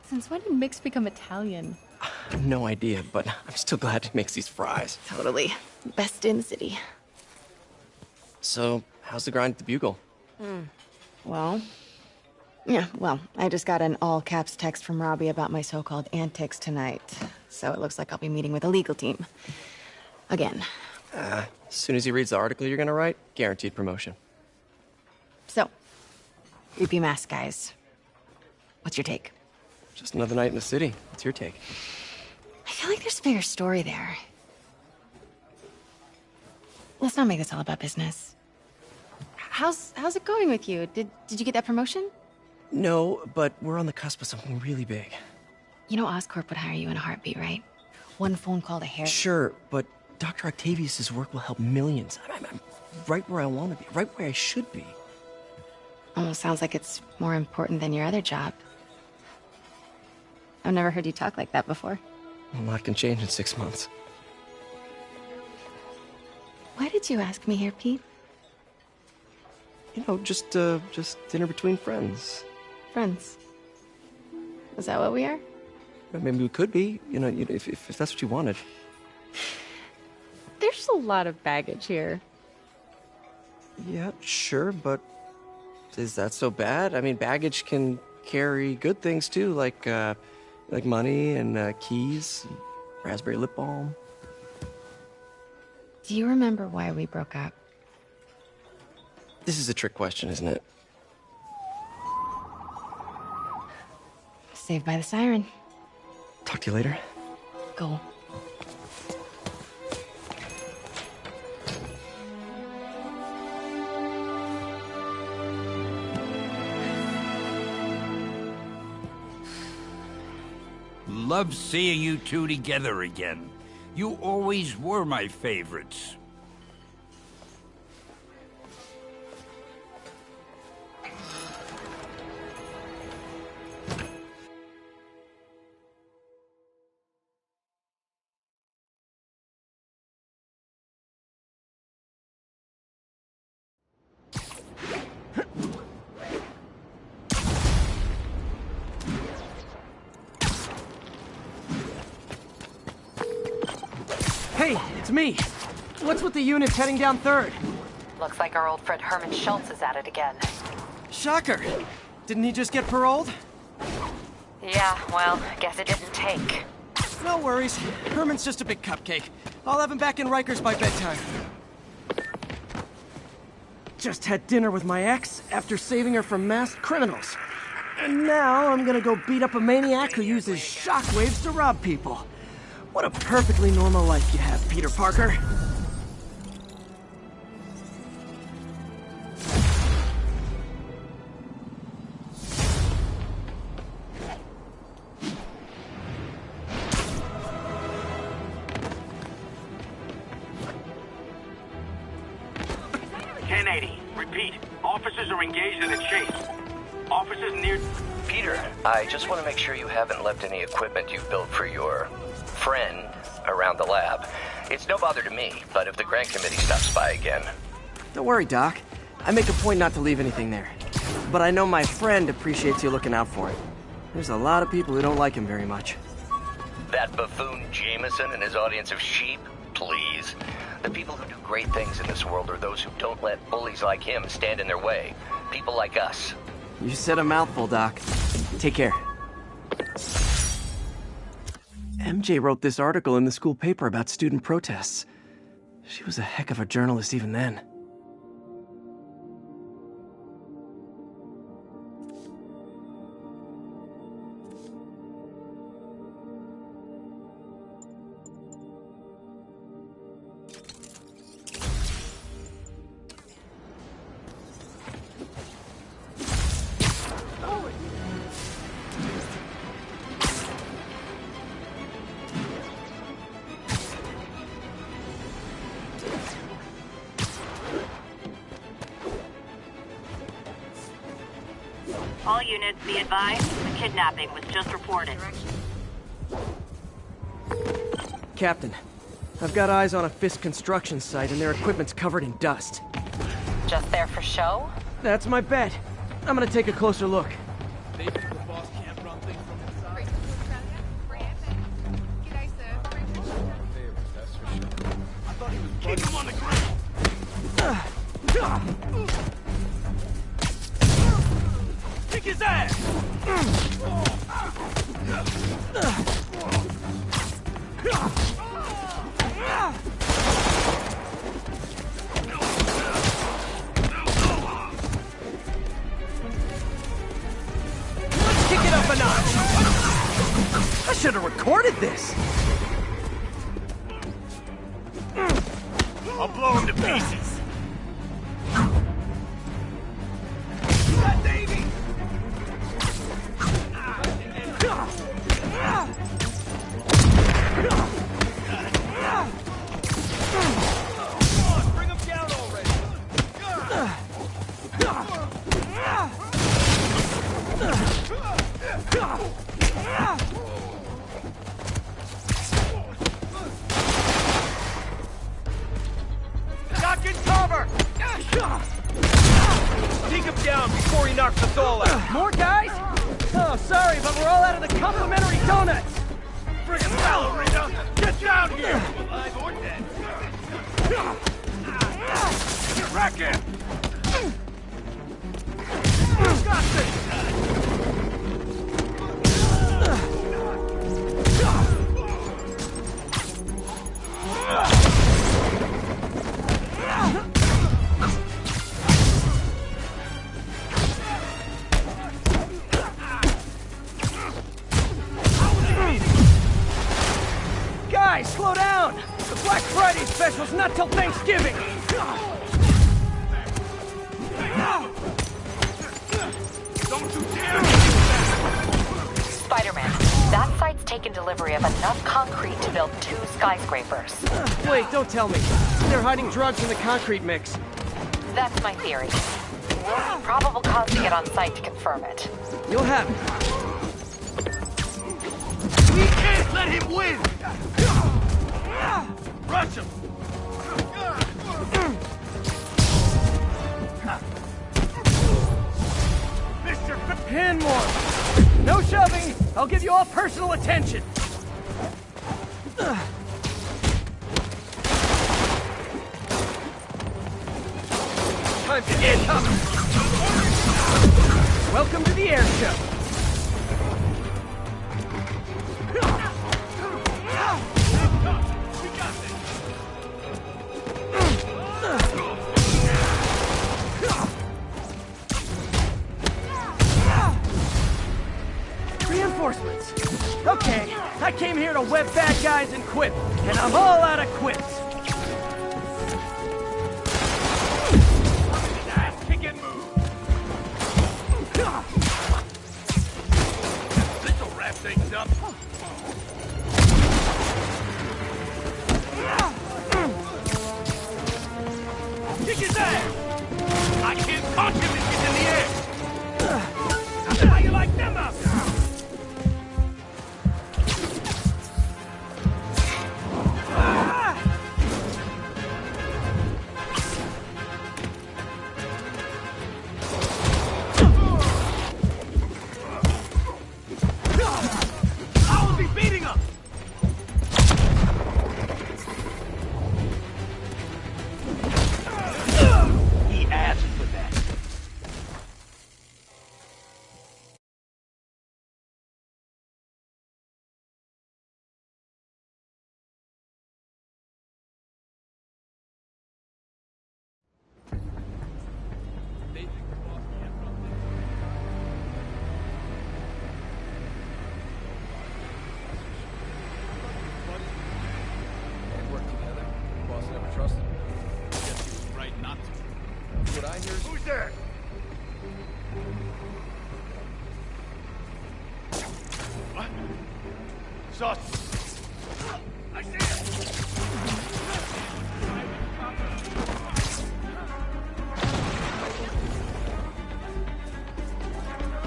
Since when did Mix become Italian? No idea, but I'm still glad he makes these fries. Totally. Best in the city. So, how's the grind at the Bugle? Well, I just got an all-caps text from Robbie about my so-called antics tonight. So it looks like I'll be meeting with a legal team. Again. As soon as he reads the article you're gonna write, guaranteed promotion. So, creepy mask guys. What's your take? Just another night in the city. What's your take? I feel like there's a bigger story there. Let's not make this all about business. How's it going with you? Did you get that promotion? No, but we're on the cusp of something really big. You know Oscorp would hire you in a heartbeat, right? One phone call to Harry. Sure, but Dr. Octavius's work will help millions. I'm right where I want to be, right where I should be. Almost sounds like it's more important than your other job. I've never heard you talk like that before. A lot can change in 6 months. Why did you ask me here, Pete? You know, just dinner between friends. Friends. Is that what we are? Maybe we could be, if that's what you wanted. There's a lot of baggage here. Yeah, sure, but is that so bad? I mean, baggage can carry good things too, like money and keys, and raspberry lip balm. Do you remember why we broke up? This is a trick question, isn't it? Saved by the siren. Talk to you later. Go. Love seeing you two together again. You always were my favorites. Hey, it's me. What's with the units heading down 3rd? Looks like our old friend Herman Schultz is at it again. Shocker. Didn't he just get paroled? Yeah, well, I guess it didn't take. No worries. Herman's just a big cupcake. I'll have him back in Rikers by bedtime. Just had dinner with my ex after saving her from masked criminals. And now I'm gonna go beat up a maniac who uses shockwaves to rob people. What a perfectly normal life you have, Peter Parker. Repeat. Officers are engaged in a chase. Officers near... Peter, I just want to make sure you haven't left any equipment you've built for your friend around the lab. It's no bother to me, but if the grant committee stops by again... Don't worry, Doc. I make a point not to leave anything there. But I know my friend appreciates you looking out for him. There's a lot of people who don't like him very much. That buffoon Jameson and his audience of sheep? Please. The people who do great things in this world are those who don't let bullies like him stand in their way. People like us. You said a mouthful, Doc. Take care. MJ wrote this article in the school paper about student protests. She was a heck of a journalist even then. All units, be advised, the kidnapping was just reported. Captain, I've got eyes on a Fisk construction site and their equipment's covered in dust. Just there for show? That's my bet. I'm gonna take a closer look. I should have recorded this! I'll blow him to pieces. Bring him down already. Knock in cover! Take him down before he knocks us all out. More guys? Oh, sorry, but we're all out of the complimentary donuts! Friggin' ballerina! Get down here! Alive or dead. Rack him! Got this! Guys, slow down! The Black Friday special's not till Thanksgiving! Don't you dare! Spider-Man, that site's taken delivery of enough concrete to build 2 skyscrapers. Wait, don't tell me. They're hiding drugs in the concrete mix. That's my theory. We'll need probable cause to get on site to confirm it. You'll have it. We can't let him win! Rush him! Mr. And more. No shoving. I'll give you all personal attention. Time to get up. Welcome to the air show. Reinforcements. Okay, I came here to web bad guys and quip, and I'm all out of quips. kick and move! This'll wrap things up. Kick his ass! I can't punch him if he's in the air! How you like them up? I'll be beating him! He asked for that. Who's there? What? Sus. I see it.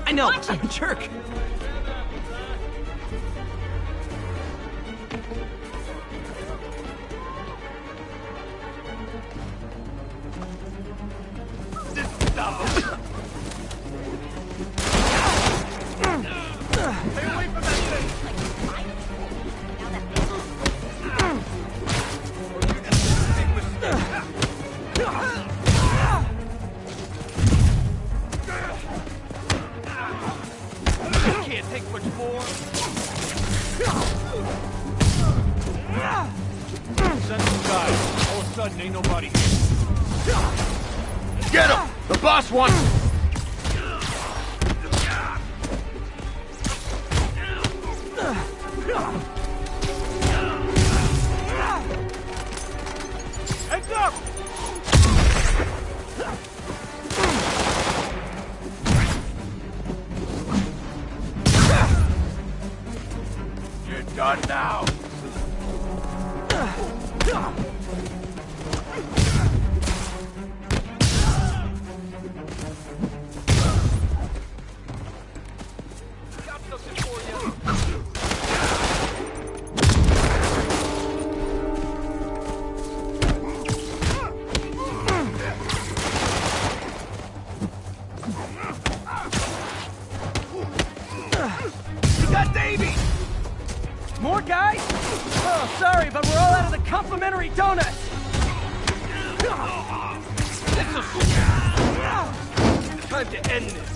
I know, I'm a jerk. Stop him. Stay away from that thing. Big mistake. Can't take much more. Send some guys. All of a sudden, ain't nobody here. Get him! The boss wants him! Run now! Got something for you. We got Davey! More guys? Oh, sorry, but we're all out of the complimentary donuts. Time to end this.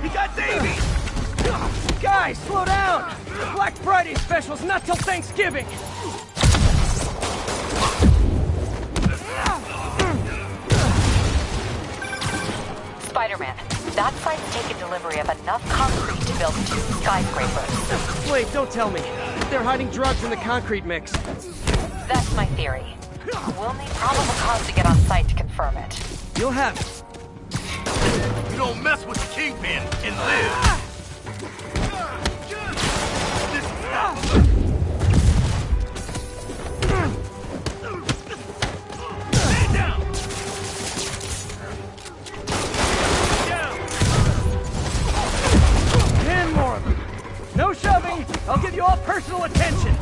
We got Davey! Guys, slow down! Black Friday special's not till Thanksgiving! Spider-Man, that site's taken delivery of enough concrete to build 2 skyscrapers. Wait, don't tell me. They're hiding drugs in the concrete mix. That's my theory. We'll need probable cause to get on site to confirm it. You'll have it. You don't mess with the Kingpin and live. This is not Stand down! Down! 10 more of them. No shoving. I'll give you all personal attention.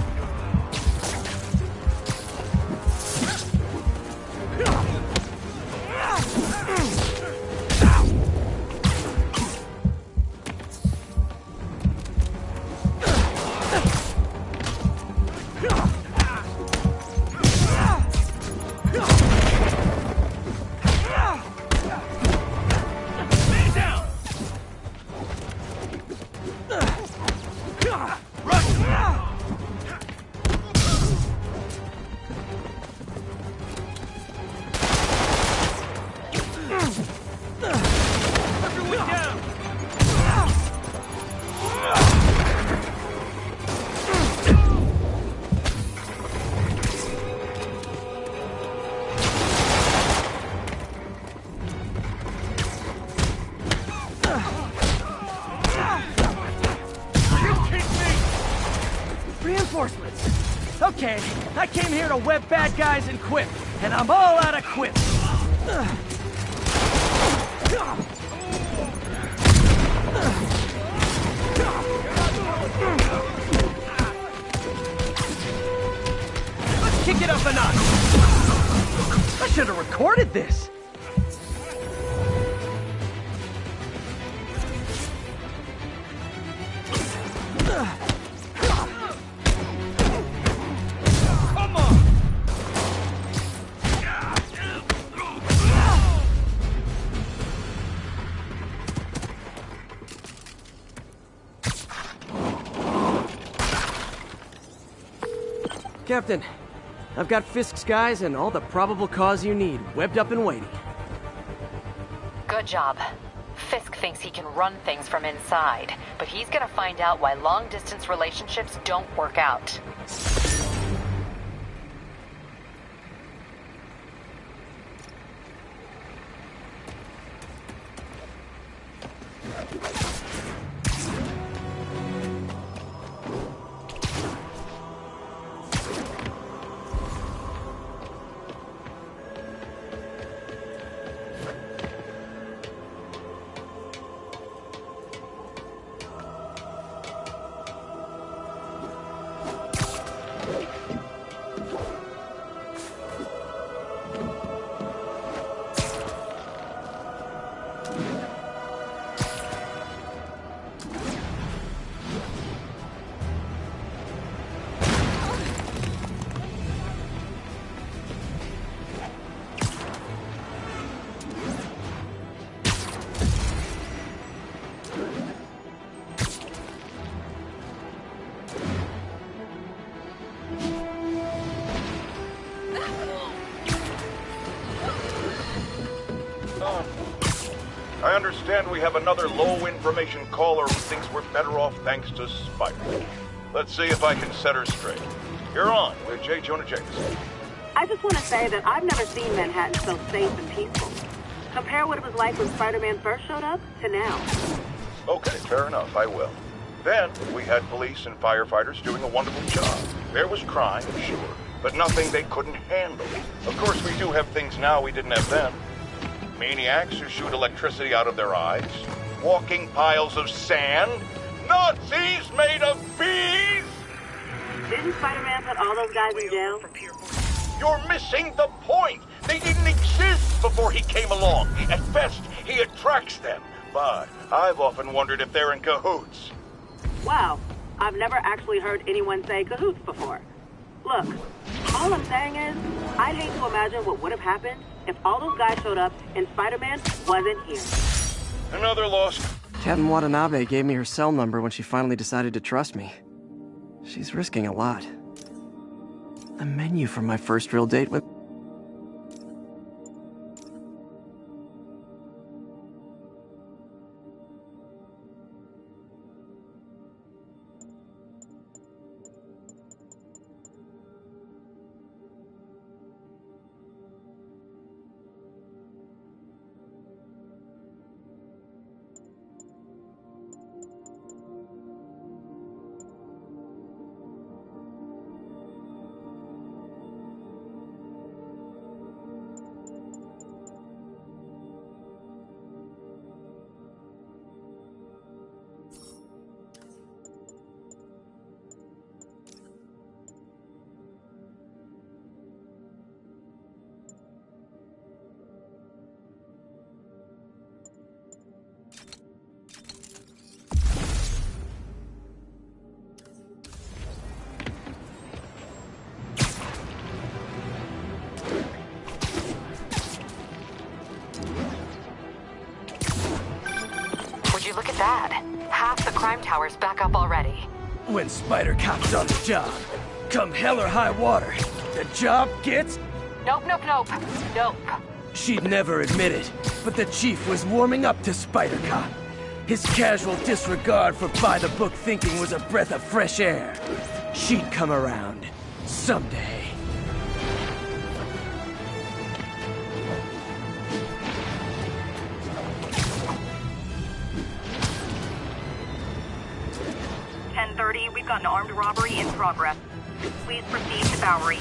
Stand down! Everyone down! You kick me! Reinforcements. Okay, I came here to web bad guys and quip, and I'm all out of quip. Let's kick it up a notch. I should have recorded this. Come on! Captain, I've got Fisk's guys and all the probable cause you need, webbed up and waiting. Good job. Fisk thinks he can run things from inside, but he's gonna find out why long-distance relationships don't work out. on? I understand we have another low-information caller who thinks we're better off thanks to Spider. Let's see if I can set her straight. You're on with J. Jonah Jameson. I just want to say that I've never seen Manhattan so safe and peaceful. Compare what it was like when Spider-Man first showed up to now. Okay, fair enough, I will. Then, we had police and firefighters doing a wonderful job. There was crime, sure, but nothing they couldn't handle. Of course, we do have things now we didn't have then. Maniacs who shoot electricity out of their eyes, walking piles of sand, Nazis made of bees! Didn't Spider-Man put all those guys in jail? You're missing the point! They didn't exist before he came along. At best, he attracts them. But I've often wondered if they're in cahoots. Wow, I've never actually heard anyone say cahoots before. Look, all I'm saying is, I'd hate to imagine what would have happened if all those guys showed up and Spider-Man wasn't here. Another lost. Captain Watanabe gave me her cell number when she finally decided to trust me. She's risking a lot. A menu for my first real date with... Look at that. Half the crime tower's back up already. When Spider Cop's on the job, come hell or high water, the job gets... Nope. She'd never admit it, but the Chief was warming up to Spider Cop. His casual disregard for by-the-book thinking was a breath of fresh air. She'd come around. Someday. We've got an armed robbery in progress. Please proceed to Bowery.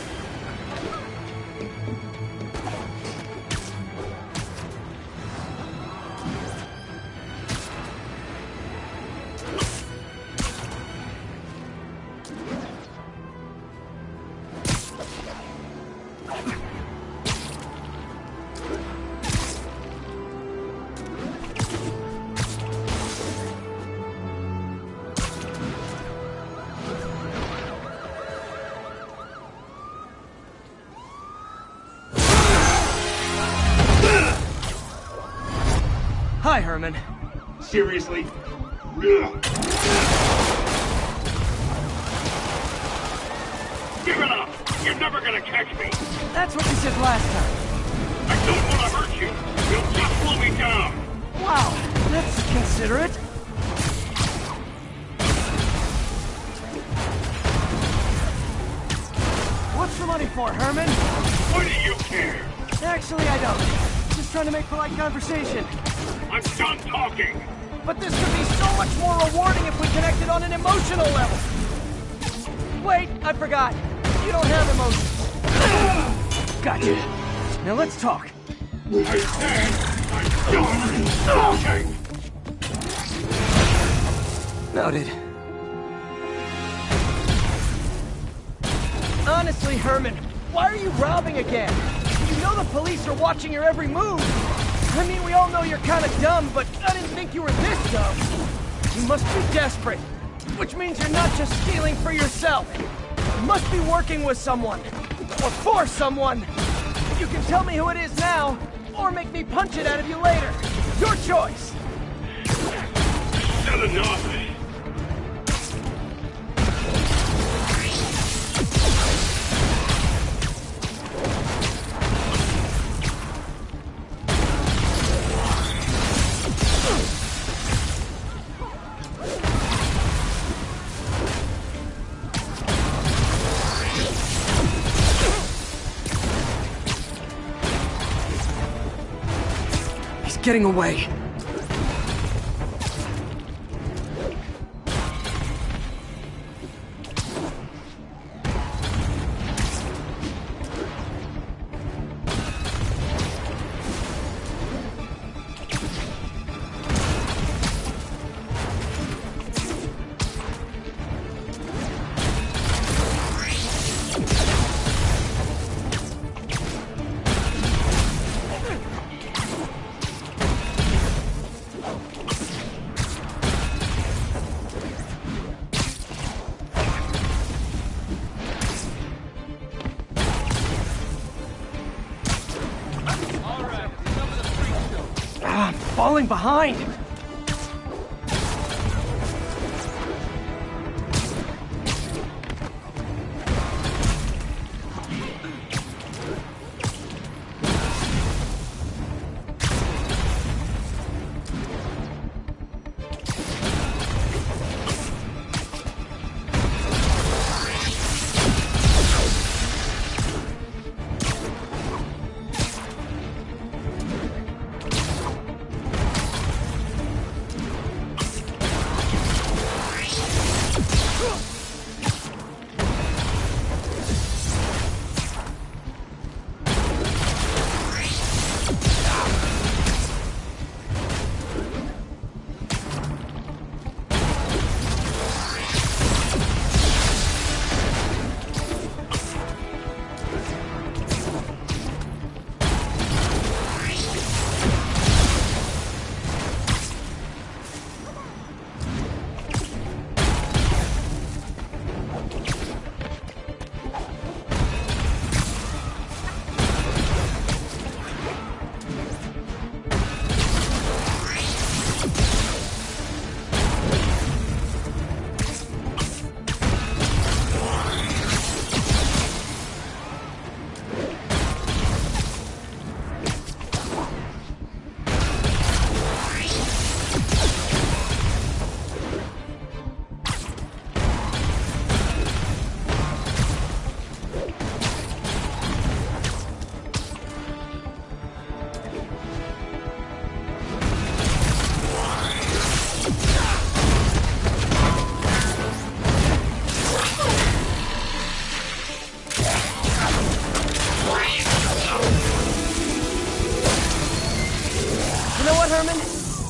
Hi, Herman. Seriously? Give it up! You're never gonna catch me! That's what you said last time. I don't want to hurt you! You'll just slow me down! Wow, that's considerate. What's the money for, Herman? Why do you care? Actually, I don't. Just trying to make polite conversation. I'm done talking! But this could be so much more rewarding if we connected on an emotional level. Wait, I forgot. You don't have emotions. Gotcha. Now let's talk. I said I'm done talking! Noted. Honestly, Herman, why are you robbing again? You know the police are watching your every move. I mean, we all know you're kind of dumb, but I didn't think you were this dumb. You must be desperate, which means you're not just stealing for yourself. You must be working with someone, or for someone. You can tell me who it is now, or make me punch it out of you later. Your choice. Not enough! getting away. I'm falling behind!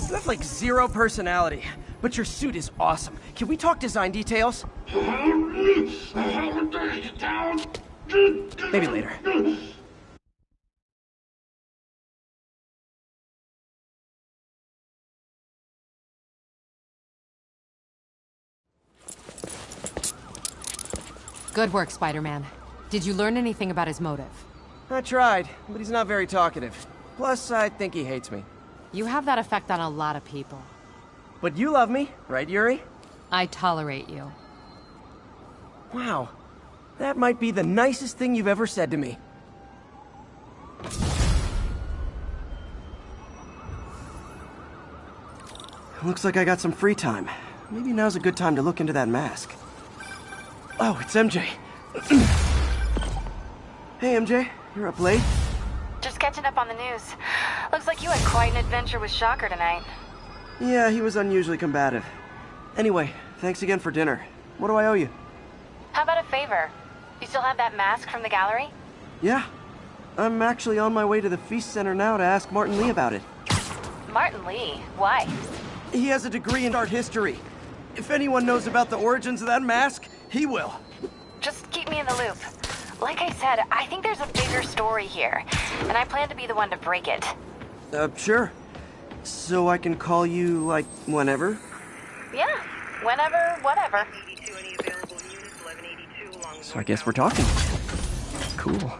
You have like zero personality, but your suit is awesome. Can we talk design details? Maybe later. Good work, Spider-Man. Did you learn anything about his motive? I tried, but he's not very talkative. Plus, I think he hates me. You have that effect on a lot of people. But you love me, right, Yuri? I tolerate you. Wow. That might be the nicest thing you've ever said to me. Looks like I got some free time. Maybe now's a good time to look into that mask. Oh, it's MJ. Hey, MJ. You're up late? Just catching up on the news. Looks like you had quite an adventure with Shocker tonight. Yeah, he was unusually combative. Anyway, thanks again for dinner. What do I owe you? How about a favor? You still have that mask from the gallery? Yeah. I'm actually on my way to the Feast Center now to ask Martin Lee about it. Martin Lee? Why? He has a degree in art history. If anyone knows about the origins of that mask, he will. Just keep me in the loop. Like I said, I think there's a bigger story here, and I plan to be the one to break it. Sure. So I can call you, like, whenever? Yeah, whenever, whatever. So I guess we're talking. Cool.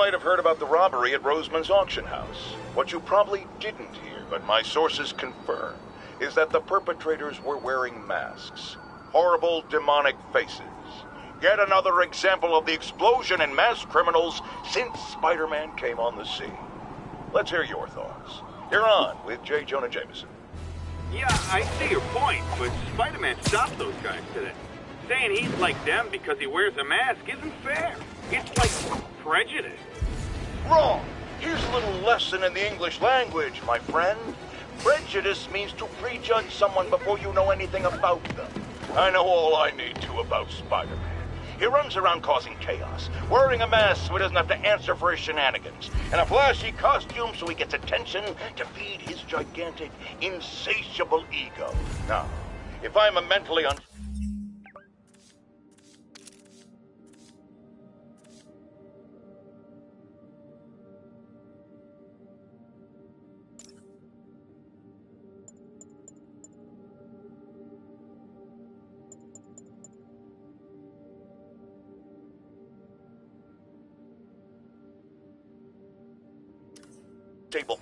might have heard about the robbery at Roseman's auction house. What you probably didn't hear, but my sources confirm, is that the perpetrators were wearing masks. Horrible, demonic faces. Yet another example of the explosion in mass criminals since Spider-Man came on the scene. Let's hear your thoughts. You're on with J. Jonah Jameson. Yeah, I see your point, but Spider-Man stopped those guys today. Saying he's like them because he wears a mask isn't fair. It's like prejudice. Wrong. Here's a little lesson in the English language, my friend. Prejudice means to prejudge someone before you know anything about them. I know all I need to about Spider-Man. He runs around causing chaos, wearing a mask so he doesn't have to answer for his shenanigans, and a flashy costume so he gets attention to feed his gigantic, insatiable ego. Now, if I'm a mentally unstable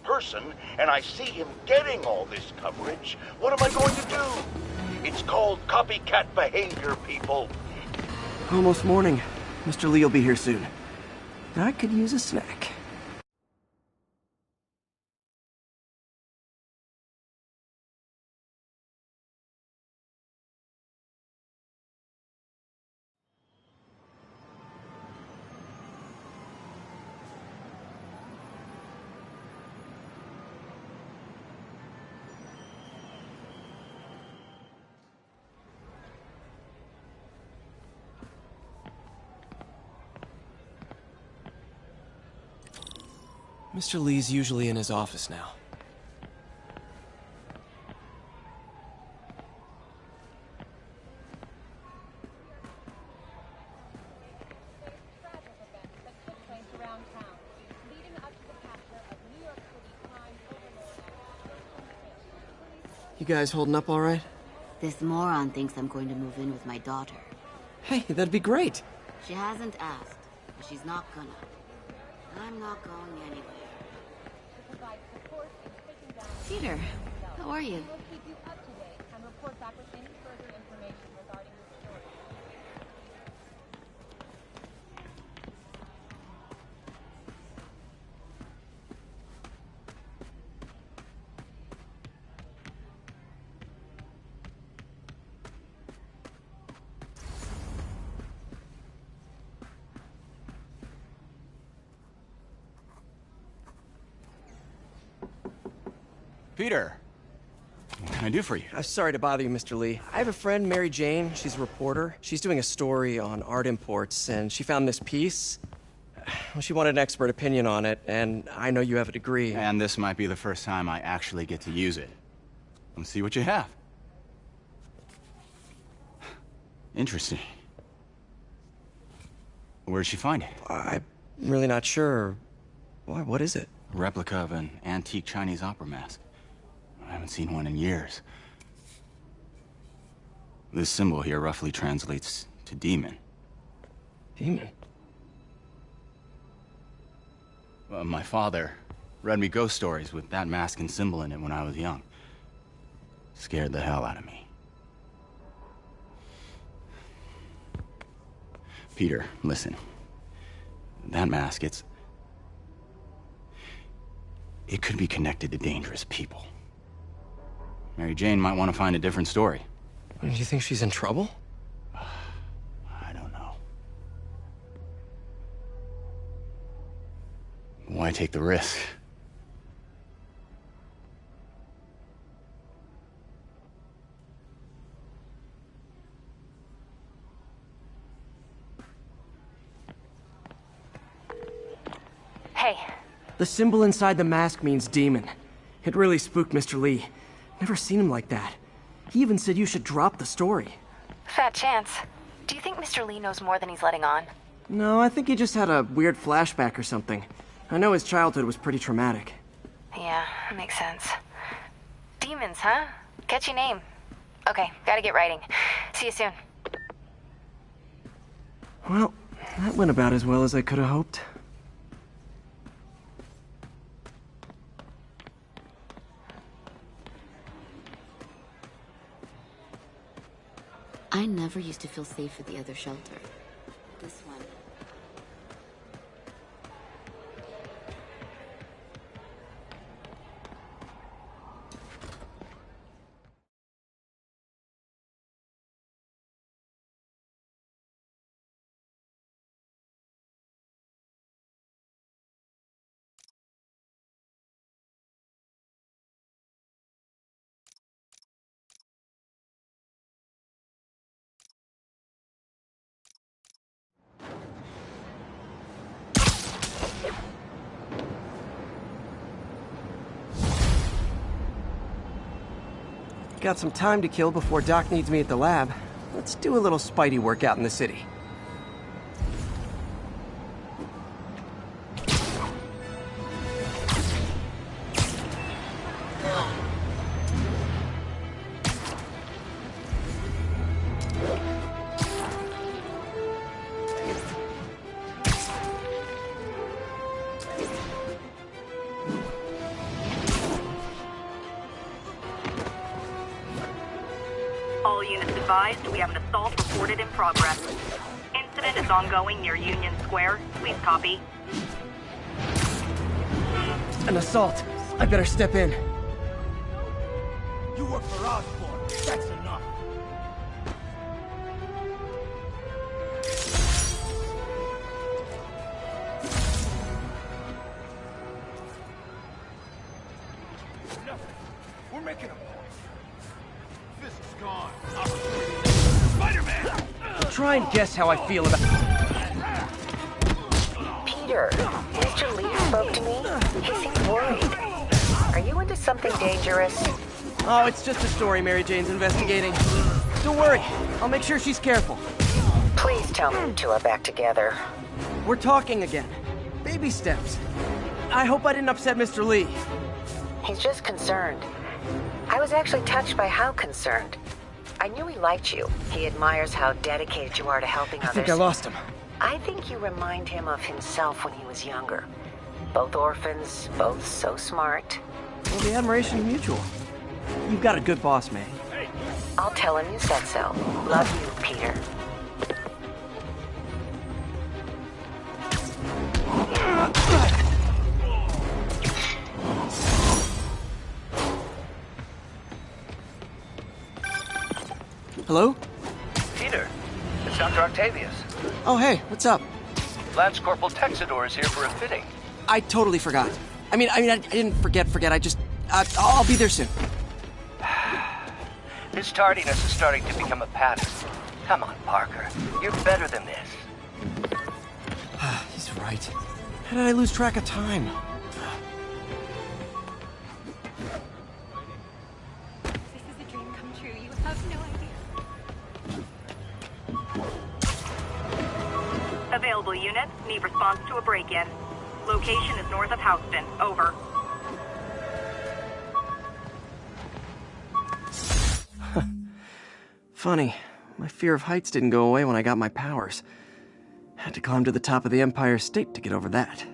person, and I see him getting all this coverage, what am I going to do? It's called copycat behavior, people. Almost morning. Mr. Lee will be here soon. I could use a snack. Mr. Lee's usually in his office now. You guys holding up all right? This moron thinks I'm going to move in with my daughter. Hey, that'd be great. She hasn't asked, but she's not gonna. I'm not going anywhere. Peter, how are you? Peter, what can I do for you? Sorry to bother you, Mr. Lee. I have a friend, Mary Jane. She's a reporter. She's doing a story on art imports, and she found this piece. Well, she wanted an expert opinion on it, and I know you have a degree. And this might be the first time I actually get to use it. Let's see what you have. Interesting. Where did she find it? I'm really not sure. Why, what is it? A replica of an antique Chinese opera mask. I haven't seen one in years. This symbol here roughly translates to demon. Demon? My father read me ghost stories with that mask and symbol in it when I was young. Scared the hell out of me. Peter, listen. That mask, it could be connected to dangerous people. Mary Jane might want to find a different story. Do you think she's in trouble? I don't know. Why take the risk? Hey. The symbol inside the mask means demon. It really spooked Mr. Lee. Never seen him like that. He even said you should drop the story. Fat chance. Do you think Mr. Lee knows more than he's letting on? No, I think he just had a weird flashback or something. I know his childhood was pretty traumatic. Yeah, that makes sense. Demons, huh? Catchy name. Okay, gotta get writing. See you soon. Well, that went about as well as I could have hoped. I never used to feel safe at the other shelter. This one. Got some time to kill before Doc needs me at the lab. Let's do a little Spidey workout in the city. All units advised, we have an assault reported in progress. Incident is ongoing near Union Square. Please copy. An assault. I better step in. You work for Osborn. That's enough. Nothing. We're making a point. This is gone. Spider-Man! Try and guess how I feel about... Peter, Mr. Lee spoke to me. He seems worried. Are you into something dangerous? Oh, it's just a story Mary Jane's investigating. Don't worry. I'll make sure she's careful. Please tell me you two are back together. We're talking again. Baby steps. I hope I didn't upset Mr. Lee. He's just concerned. I was actually touched by how concerned. I knew he liked you. He admires how dedicated you are to helping others. I think I lost him. I think you remind him of himself when he was younger. Both orphans, both so smart. Well, the admiration's mutual. You've got a good boss, May. I'll tell him you said so. Love you, Peter. Hello? Peter, it's Dr. Octavius. Oh, hey, what's up? Lance Corporal Texador is here for a fitting. I totally forgot. I didn't forget. I'll be there soon. This tardiness is starting to become a pattern. Come on, Parker. You're better than this. He's right. How did I lose track of time? This is a dream come true. You have no idea. Available units need response to a break-in. Location is north of Houston. Over. Funny. My fear of heights didn't go away when I got my powers. Had to climb to the top of the Empire State to get over that.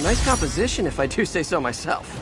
Nice composition, if I do say so myself.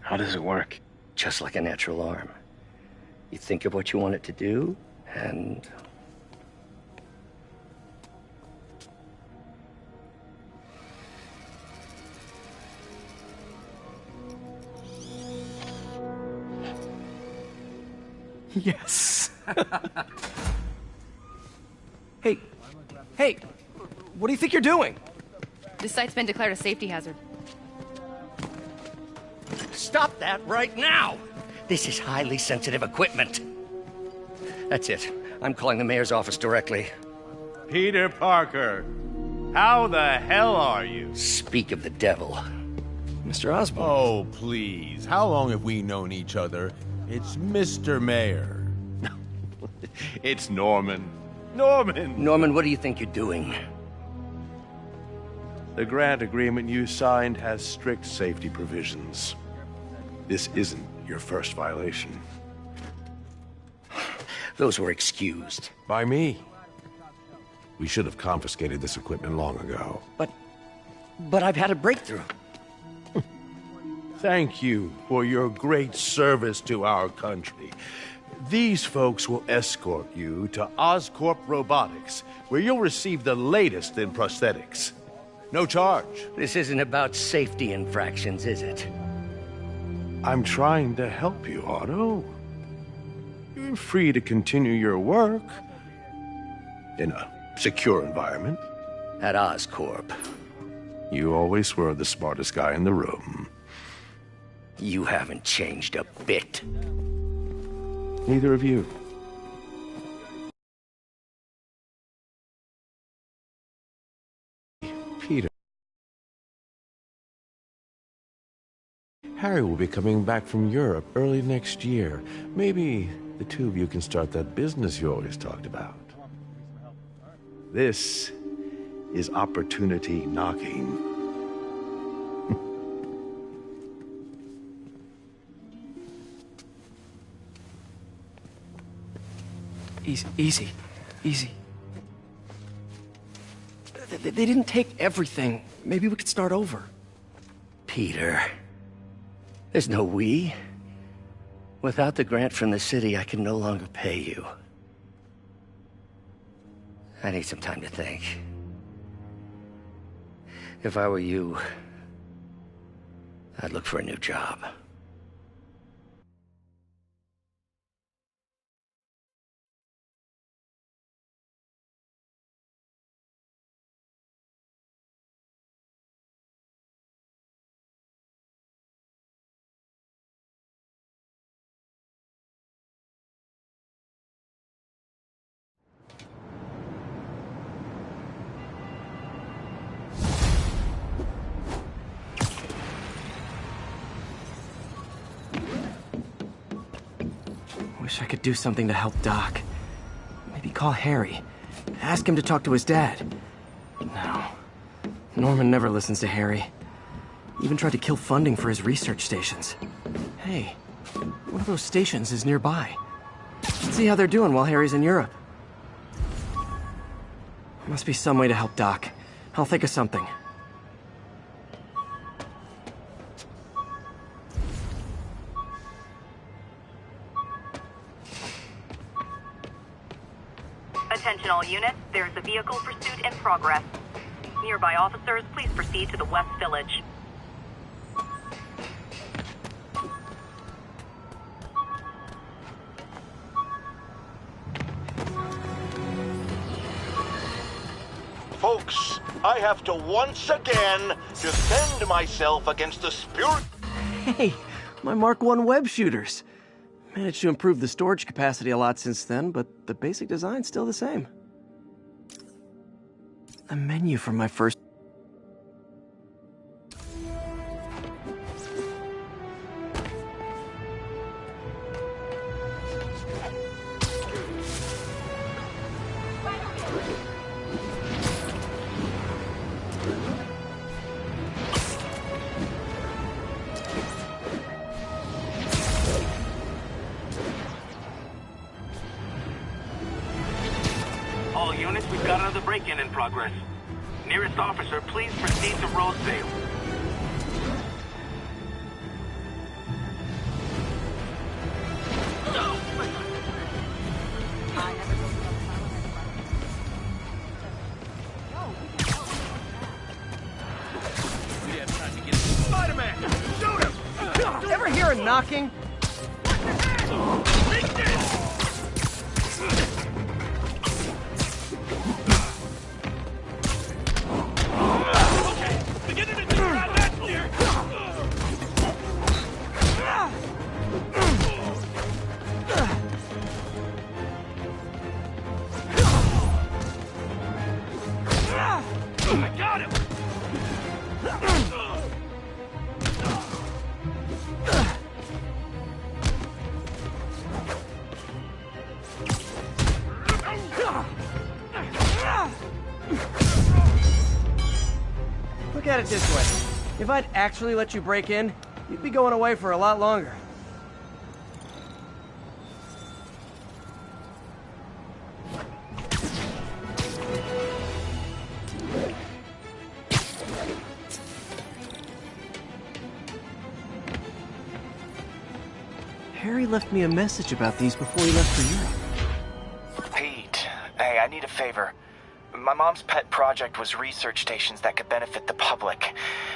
How does it work? Just like a natural arm. You think of what you want it to do, and... Yes. Hey, what do you think you're doing? This site's been declared a safety hazard. Stop that right now! This is highly sensitive equipment. That's it. I'm calling the mayor's office directly. Peter Parker, how the hell are you? Speak of the devil. Mr. Osborn. Oh, please. How long have we known each other? It's Mr. Mayor. It's Norman. Norman! Norman, what do you think you're doing? The grant agreement you signed has strict safety provisions. This isn't your first violation. Those were excused. By me. We should have confiscated this equipment long ago. But I've had a breakthrough. Thank you for your great service to our country. These folks will escort you to Oscorp Robotics, where you'll receive the latest in prosthetics. No charge. This isn't about safety infractions, is it? I'm trying to help you, Otto. You're free to continue your work in a secure environment. At Oscorp. You always were the smartest guy in the room. You haven't changed a bit. Neither of you. Peter. Harry will be coming back from Europe early next year. Maybe the two of you can start that business you always talked about. This is opportunity knocking. Easy. They didn't take everything. Maybe we could start over. Peter, there's no we. Without the grant from the city, I can no longer pay you. I need some time to think. If I were you, I'd look for a new job. Wish I could do something to help Doc. Maybe call Harry. Ask him to talk to his dad. No. Norman never listens to Harry. Even tried to kill funding for his research stations. Hey, one of those stations is nearby. Let's see how they're doing while Harry's in Europe. Must be some way to help Doc. I'll think of something. Attention all units, there is a vehicle pursuit in progress. Nearby officers, please proceed to the West Village. Folks, I have to once again defend myself against the spirit... Hey, my Mark I web shooters. Managed to improve the storage capacity a lot since then, but the basic design's still the same. The menu from my first... All units, we've got another break-in in progress. Nearest officer, please proceed to Rosedale. Ever hear a knocking? I got him! Look at it this way. If I'd actually let you break in, you'd be going away for a lot longer. Harry left me a message about these before he left for Europe. Pete, hey, I need a favor. My mom's pet project was research stations that could benefit the public.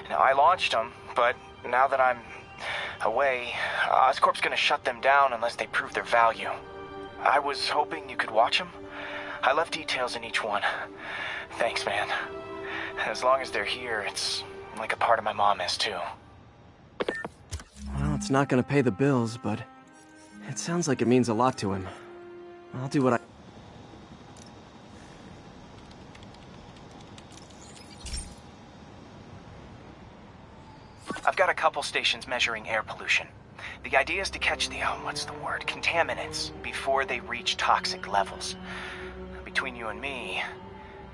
Now, I launched them, but now that I'm away, Oscorp's gonna shut them down unless they prove their value. I was hoping you could watch them. I left details in each one. Thanks, man. As long as they're here, it's like a part of my mom is, too. Well, it's not gonna pay the bills, but it sounds like it means a lot to him. I'll do what I... I've got a couple stations measuring air pollution. The idea is to catch the, contaminants before they reach toxic levels. Between you and me,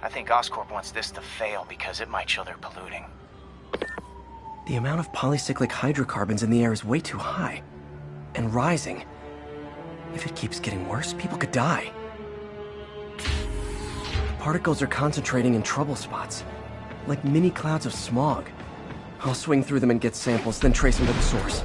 I think Oscorp wants this to fail because it might show they're polluting. The amount of polycyclic hydrocarbons in the air is way too high. And rising. If it keeps getting worse, people could die. Particles are concentrating in trouble spots, like mini clouds of smog. I'll swing through them and get samples, then trace them to the source.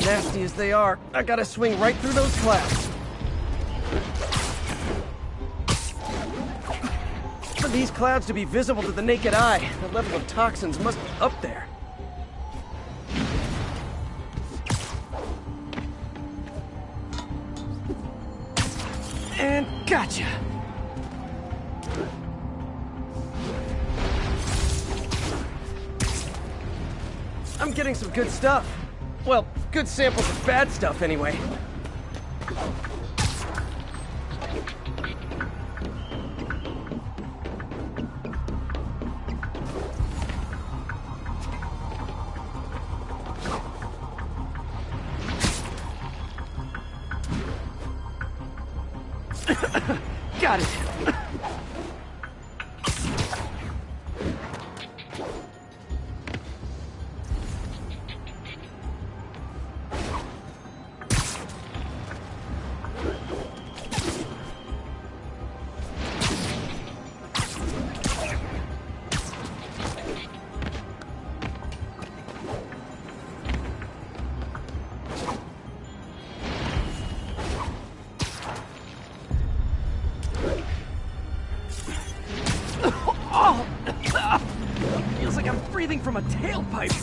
Nasty as they are, I gotta swing right through those clouds. For these clouds to be visible to the naked eye, the level of toxins must be up there. And gotcha! I'm getting some good stuff. Well, good samples of bad stuff, anyway. Got it. Feels like I'm breathing from a tailpipe.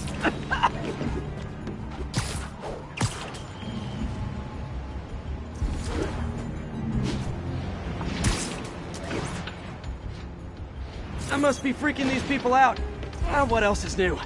I must be freaking these people out. What else is new?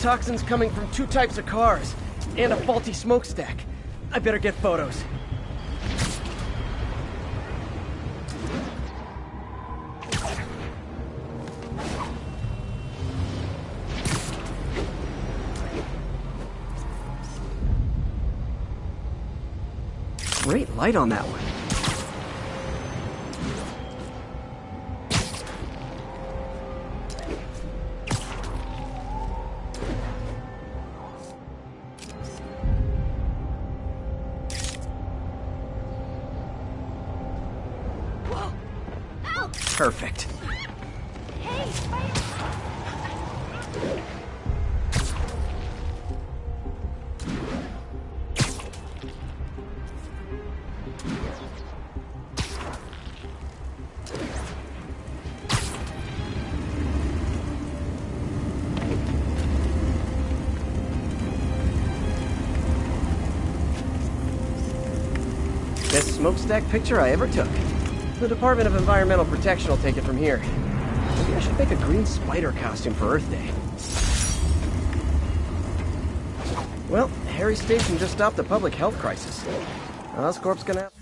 toxins coming from 2 types of cars, and a faulty smokestack. I better get photos. Great light on that one. Perfect. Best smokestack picture I ever took. The Department of Environmental Protection will take it from here. Maybe I should make a green spider costume for Earth Day. Well, Harry Station just stopped a public health crisis. Oscorp's gonna have...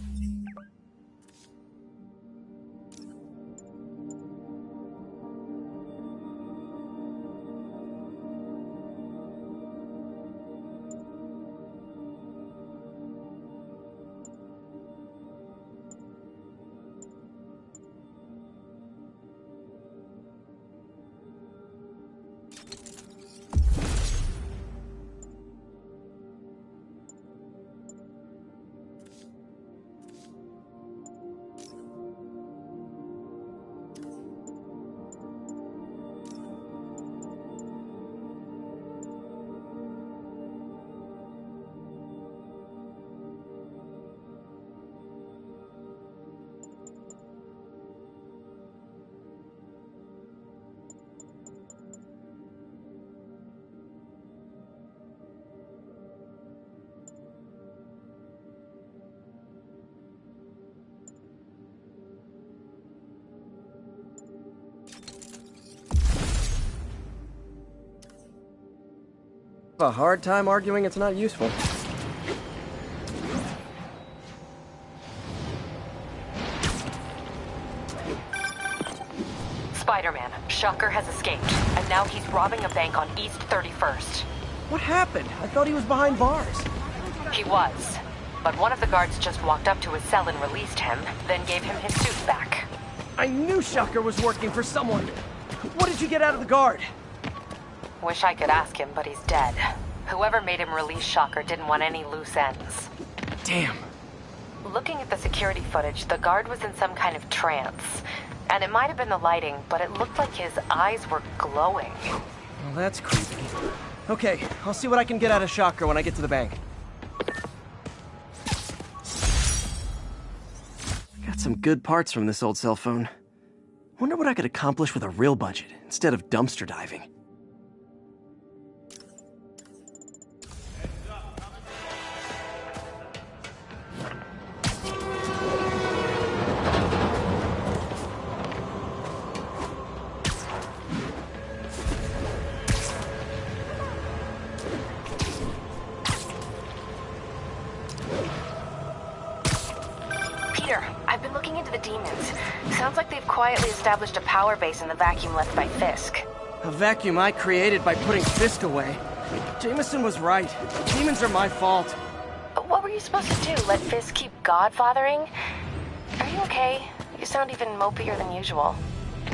a hard time arguing it's not useful. Spider-Man, Shocker has escaped, and now he's robbing a bank on East 31st. What happened? I thought he was behind bars. He was, but one of the guards just walked up to his cell and released him, then gave him his suit back. I knew Shocker was working for someone. What did you get out of the guard? Wish I could ask him, but he's dead. Whoever made him release Shocker didn't want any loose ends. Damn. Looking at the security footage, the guard was in some kind of trance. And it might have been the lighting, but it looked like his eyes were glowing. Well, that's creepy. Okay, I'll see what I can get out of Shocker when I get to the bank. Got some good parts from this old cell phone. Wonder what I could accomplish with a real budget instead of dumpster diving. I've been looking into the demons. Sounds like they've quietly established a power base in the vacuum left by Fisk. A vacuum I created by putting Fisk away. Jameson was right. Demons are my fault. What were you supposed to do? Let Fisk keep godfathering? Are you okay? You sound even mopier than usual.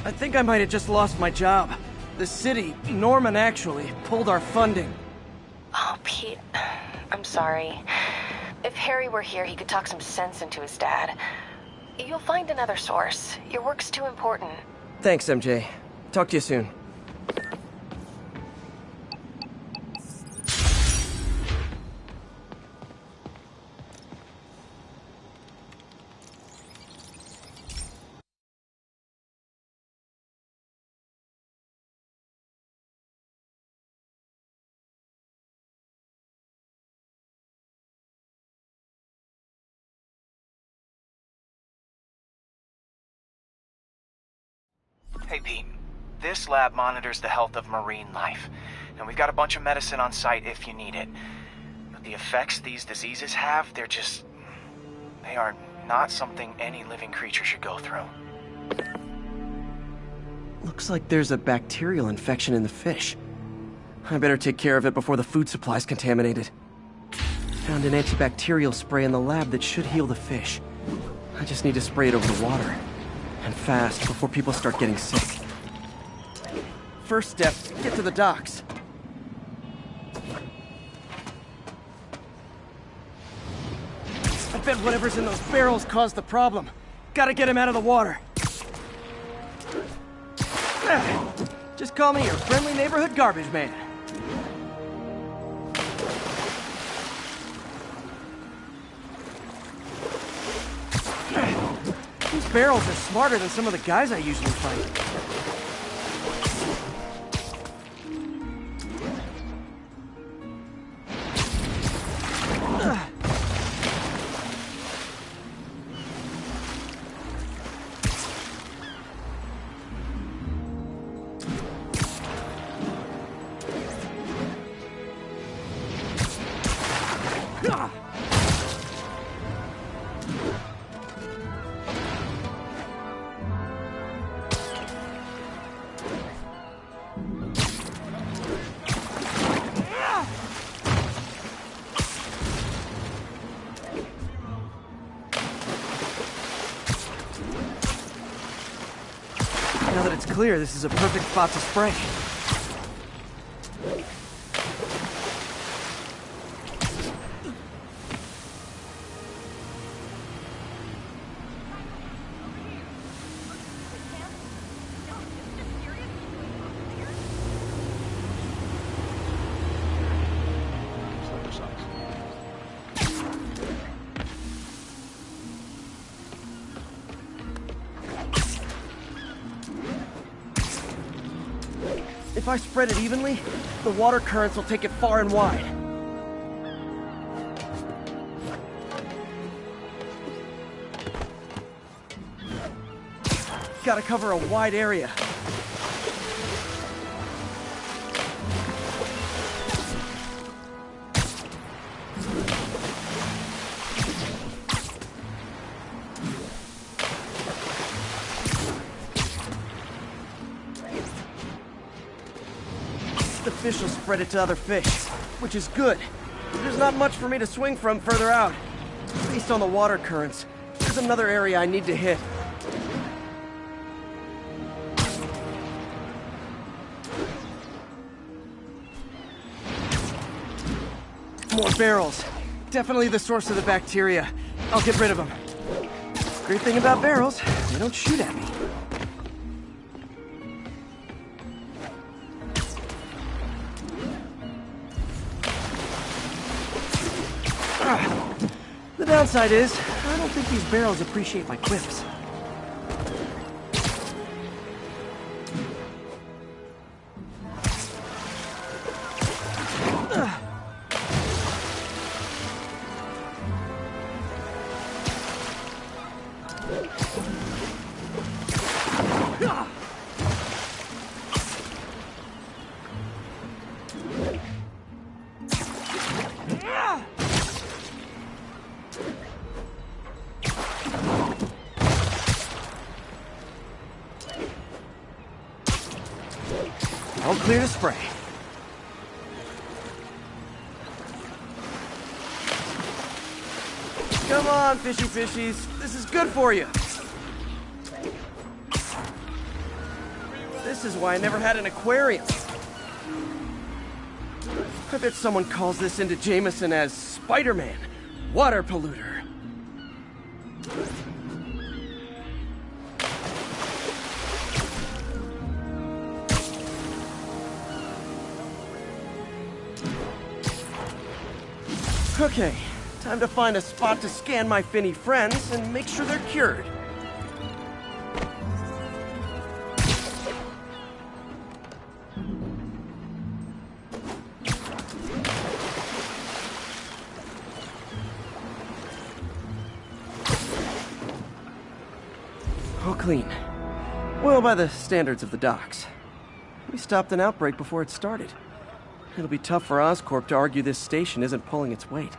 I think I might have just lost my job. The city, Norman actually, pulled our funding. Oh, Pete. I'm sorry. If Harry were here, he could talk some sense into his dad. You'll find another source. Your work's too important. Thanks, MJ. Talk to you soon. Hey, Pete. This lab monitors the health of marine life. and we've got a bunch of medicine on site if you need it. But the effects these diseases have, they are not something any living creature should go through. Looks like there's a bacterial infection in the fish. I better take care of it before the food supply's contaminated. Found an antibacterial spray in the lab that should heal the fish. I just need to spray it over the water. And fast, before people start getting sick. First step, get to the docks. I bet whatever's in those barrels caused the problem. Gotta get him out of the water. Just call me your friendly neighborhood garbage man. These barrels are smarter than some of the guys I usually fight. Now that it's clear, this is a perfect spot to spray. If I spread it evenly, the water currents will take it far and wide. Gotta cover a wide area. The fish will spread it to other fish, which is good. There's not much for me to swing from further out. Based on the water currents, there's another area I need to hit. More barrels. Definitely the source of the bacteria. I'll get rid of them. Great thing about barrels, they don't shoot at me. The downside is, I don't think these barrels appreciate my quips. All clear to spray. Come on, fishy fishies. This is good for you. This is why I never had an aquarium. I bet someone calls this into Jameson as Spider-Man, water polluter. Okay, time to find a spot to scan my finny friends and make sure they're cured. All clean. Well, by the standards of the docks. We stopped an outbreak before it started. It'll be tough for Oscorp to argue this station isn't pulling its weight.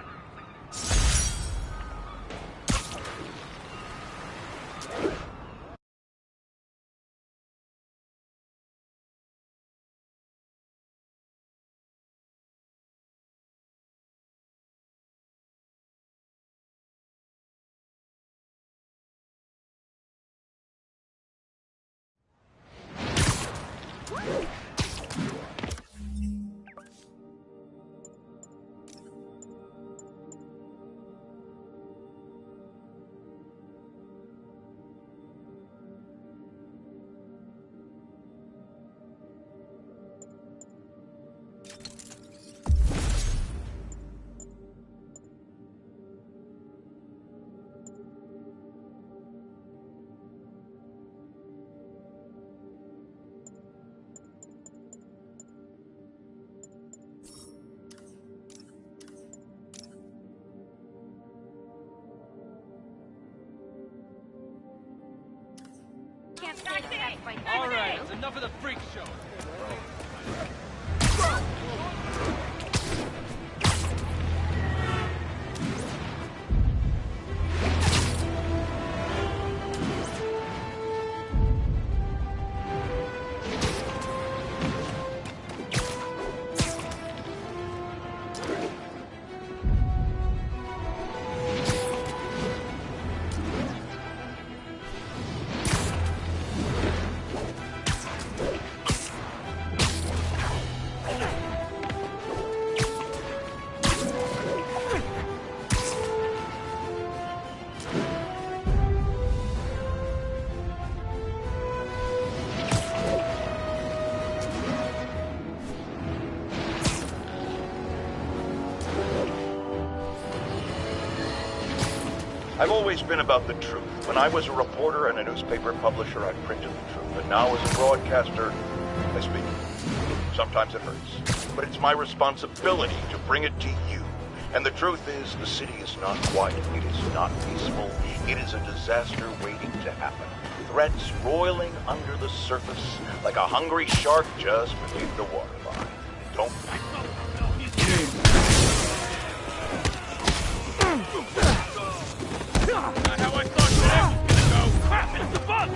All right, it's enough of the freak show. I've always been about the truth. When I was a reporter and a newspaper publisher, I printed the truth. But now as a broadcaster, I speak. Sometimes it hurts. But it's my responsibility to bring it to you. And the truth is, the city is not quiet. It is not peaceful. It is a disaster waiting to happen. Threats roiling under the surface like a hungry shark just beneath the waterline. Don't... Not how I thought that was gonna go. Crap, it's the bug!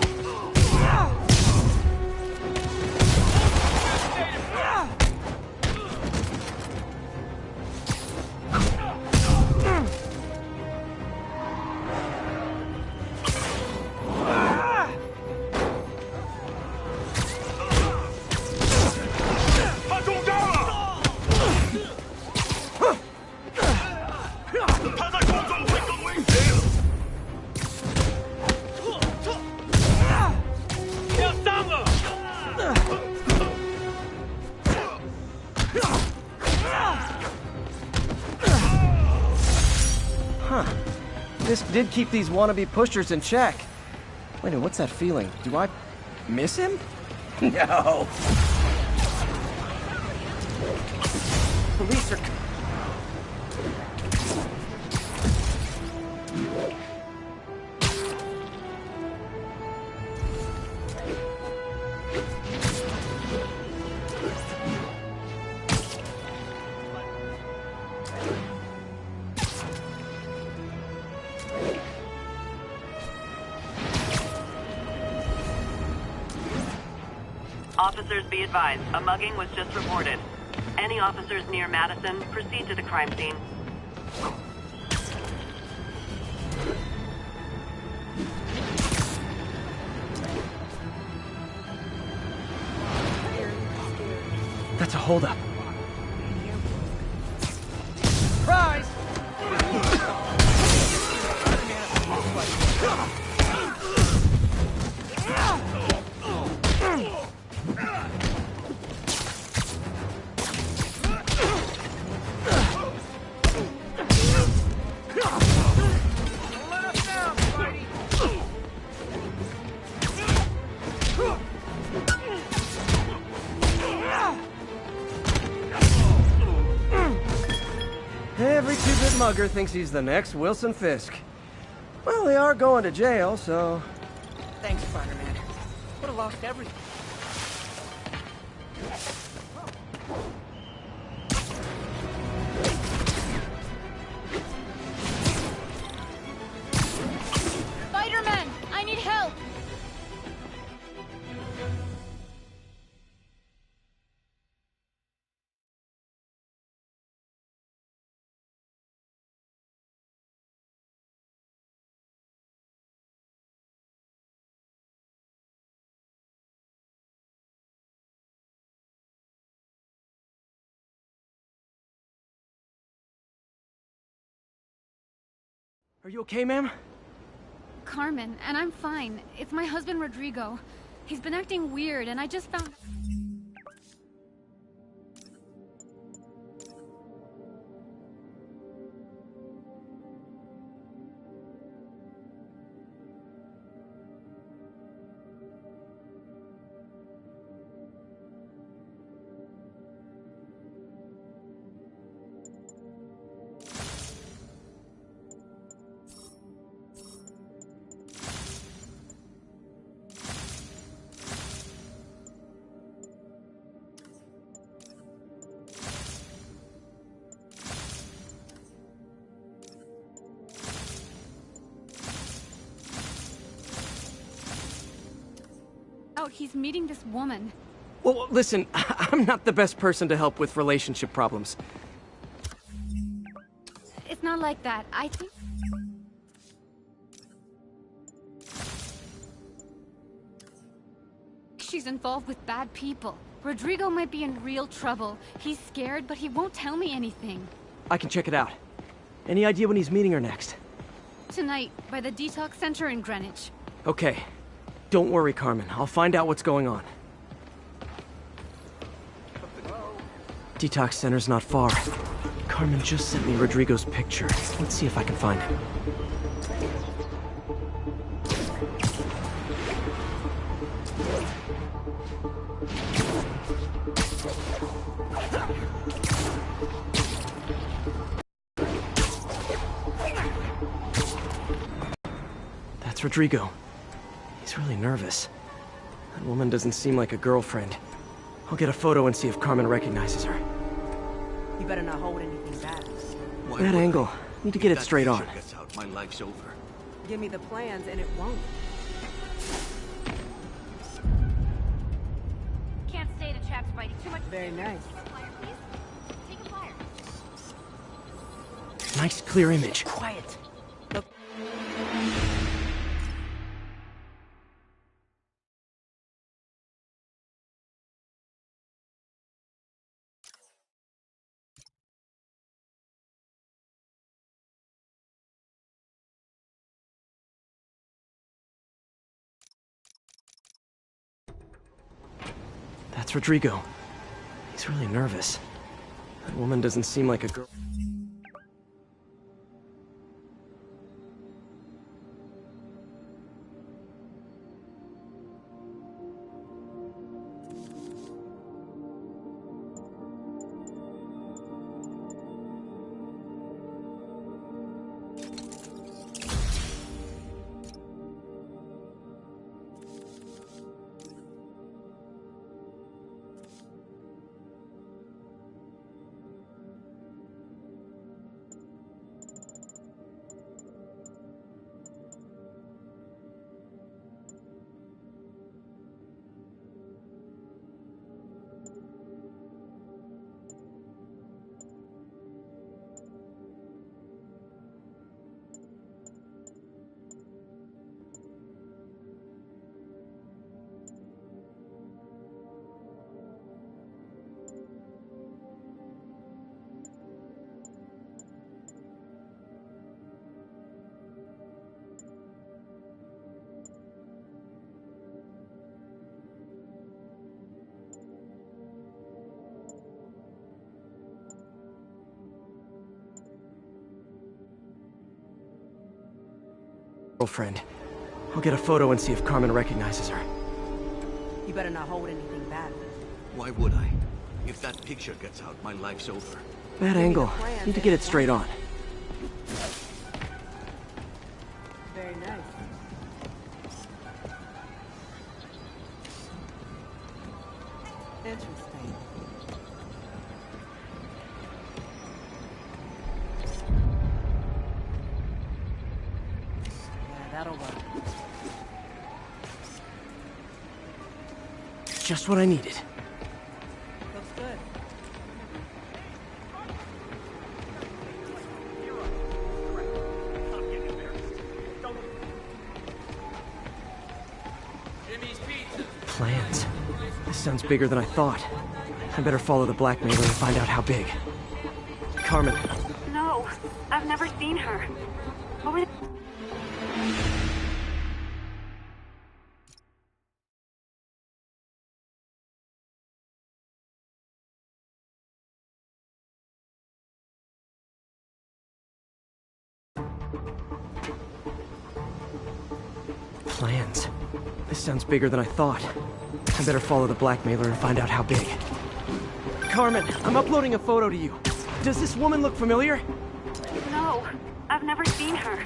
This did keep these wannabe pushers in check. Wait, what's that feeling? Do I miss him? No. Police are... Officers be advised, a mugging was just reported. Any officers near Madison, proceed to the crime scene. That's a holdup. Surprise! Every two-bit mugger thinks he's the next Wilson Fisk. Well, they are going to jail, so... Thanks, Spider-Man. Would have lost everything. Are you okay, ma'am? Carmen, and I'm fine. It's my husband, Rodrigo. He's been acting weird, and I just found... He's meeting this woman. Well, listen, I'm not the best person to help with relationship problems. It's not like that. I think... she's involved with bad people. Rodrigo might be in real trouble. He's scared, but he won't tell me anything. I can check it out. Any idea when he's meeting her next? Tonight, by the detox center in Greenwich. Okay. Don't worry, Carmen. I'll find out what's going on. Detox center's not far. Carmen just sent me Rodrigo's picture. Let's see if I can find him. That's Rodrigo. He's really nervous. That woman doesn't seem like a girlfriend. I'll get a photo and see if Carmen recognizes her. You better not hold anything back. That angle. Need to get it straight on. Gets out, my life's over. Give me the plans and it won't. Can't stay to chaps fighting too much. Very nice. Take a fire. Nice clear image. Quiet. Look. That's Rodrigo. He's really nervous. That woman doesn't seem like a girl. Girlfriend. I'll get a photo and see if Carmen recognizes her. You better not hold anything back. Why would I? If that picture gets out, my life's over. Bad angle. Need to get it straight on. Very nice. Interesting. Yeah, that'll work. Just what I needed. Looks good. Plans. This sounds bigger than I thought. I better follow the blackmailer and find out how big. Carmen. No, I've never seen her. What were they... Plans. This sounds bigger than I thought. I better follow the blackmailer and find out how big. Carmen, I'm uploading a photo to you. Does this woman look familiar? No, I've never seen her.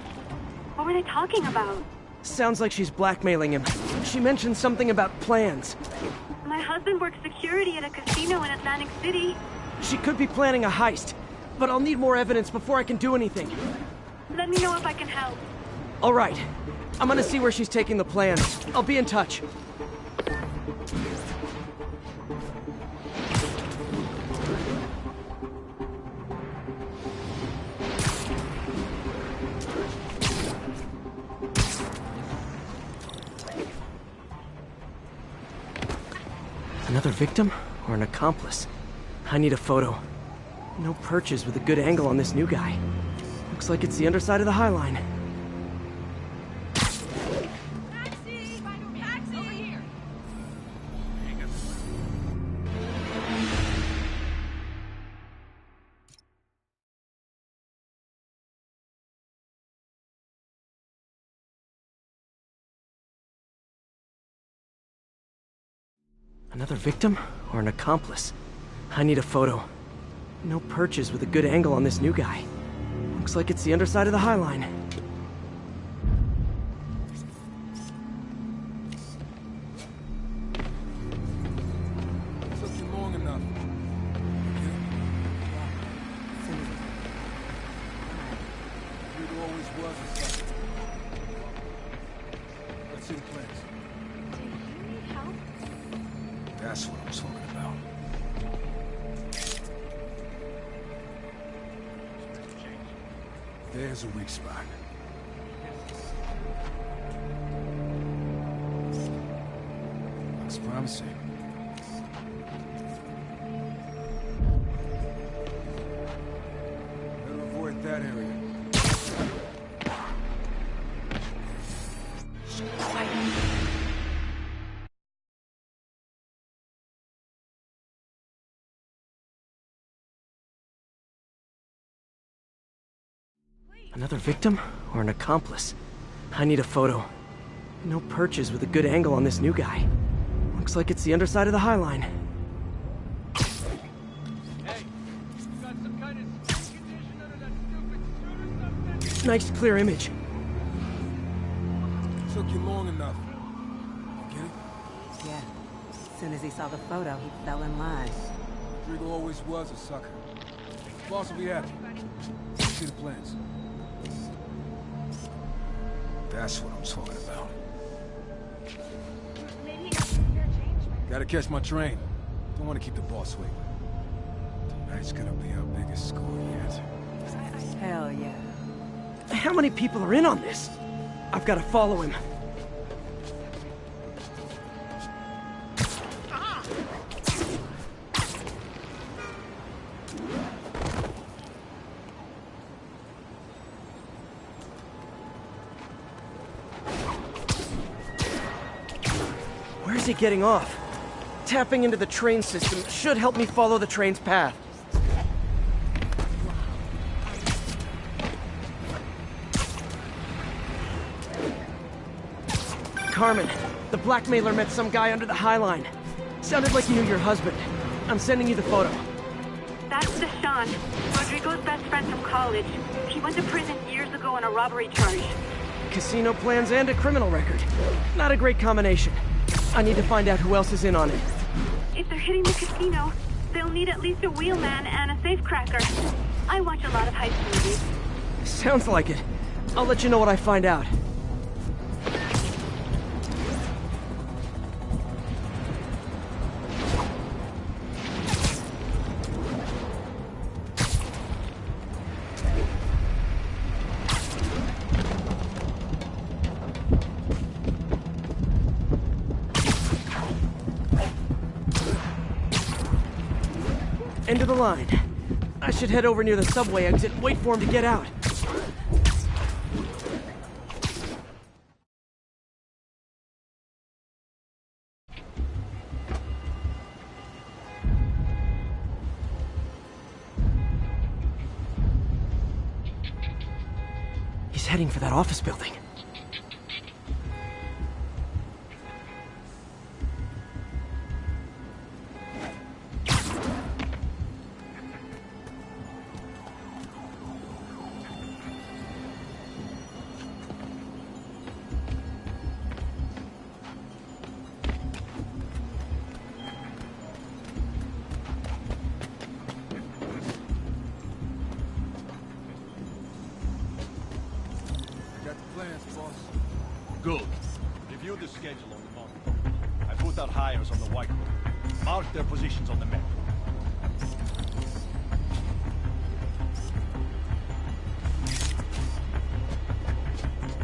What were they talking about? Sounds like she's blackmailing him. She mentioned something about plans. My husband works security at a casino in Atlantic City. She could be planning a heist, but I'll need more evidence before I can do anything. Let me know if I can help. All right. I'm gonna see where she's taking the plans. I'll be in touch. Another victim or an accomplice? I need a photo. No perches with a good angle on this new guy. Looks like it's the underside of the High Line. Another victim or an accomplice? I need a photo. No perches with a good angle on this new guy. Looks like it's the underside of the High Line. Took you long enough. You always was a sucker. Let's see the plans. That's what I'm talking about. There's a weak spot. Looks promising. Better avoid that area. Another victim or an accomplice? I need a photo. No perches with a good angle on this new guy. Looks like it's the underside of the High Line. Hey, you got some kind of skin condition under that stupid suit or something? Nice clear image. Took you long enough. You get it? Yeah. As soon as he saw the photo, he fell in line. Rodrigo always was a sucker. Boss will be happy. See the plans. That's what I'm talking about. Gotta catch my train. Don't want to keep the boss waiting. Tonight's gonna be our biggest score yet. Hell yeah. How many people are in on this? I've got to follow him. Where's he getting off? Tapping into the train system should help me follow the train's path. Carmen, the blackmailer met some guy under the High Line. Sounded like he knew your husband. I'm sending you the photo. That's Deshaun, Rodrigo's best friend from college. He went to prison years ago on a robbery charge. Casino plans and a criminal record. Not a great combination. I need to find out who else is in on it. If they're hitting the casino, they'll need at least a wheelman and a safecracker. I watch a lot of heist movies. Sounds like it. I'll let you know what I find out. End of the line. I should head over near the subway exit and wait for him to get out. He's heading for that office building. Good. Review the schedule on the monitor. I put our hires on the whiteboard. Mark their positions on the map.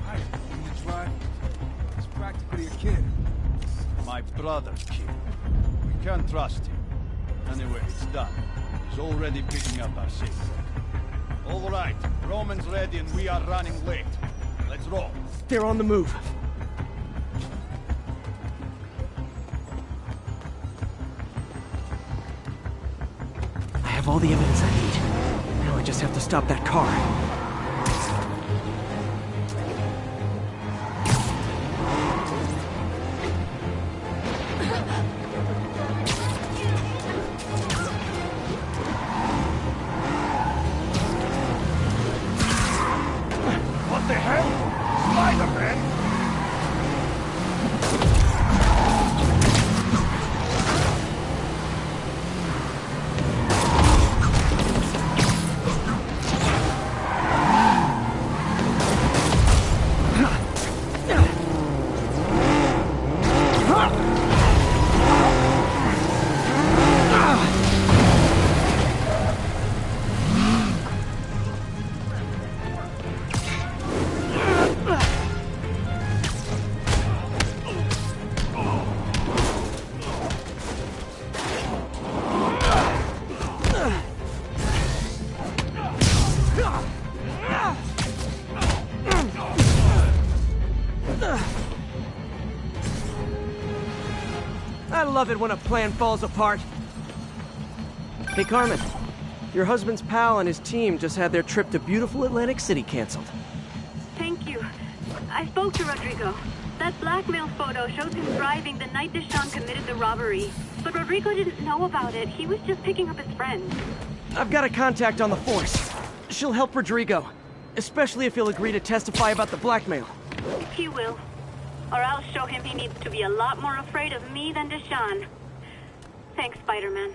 Hi, you drive? He's practically a kid. My brother's kid. We can't trust him. Anyway, it's done. He's already picking up our signal. All right, Roman's ready and we are running late. Let's roll. They're on the move. I have all the evidence I need. Now I just have to stop that car. What the hell? Spider-Man? I love it when a plan falls apart. Hey, Carmen. Your husband's pal and his team just had their trip to beautiful Atlantic City canceled. Thank you. I spoke to Rodrigo. That blackmail photo shows him driving the night Deshaun committed the robbery. But Rodrigo didn't know about it. He was just picking up his friend. I've got a contact on the force. She'll help Rodrigo, especially if he'll agree to testify about the blackmail. He will. Or I'll show him he needs to be a lot more afraid of me than Deshaun. Thanks, Spider-Man.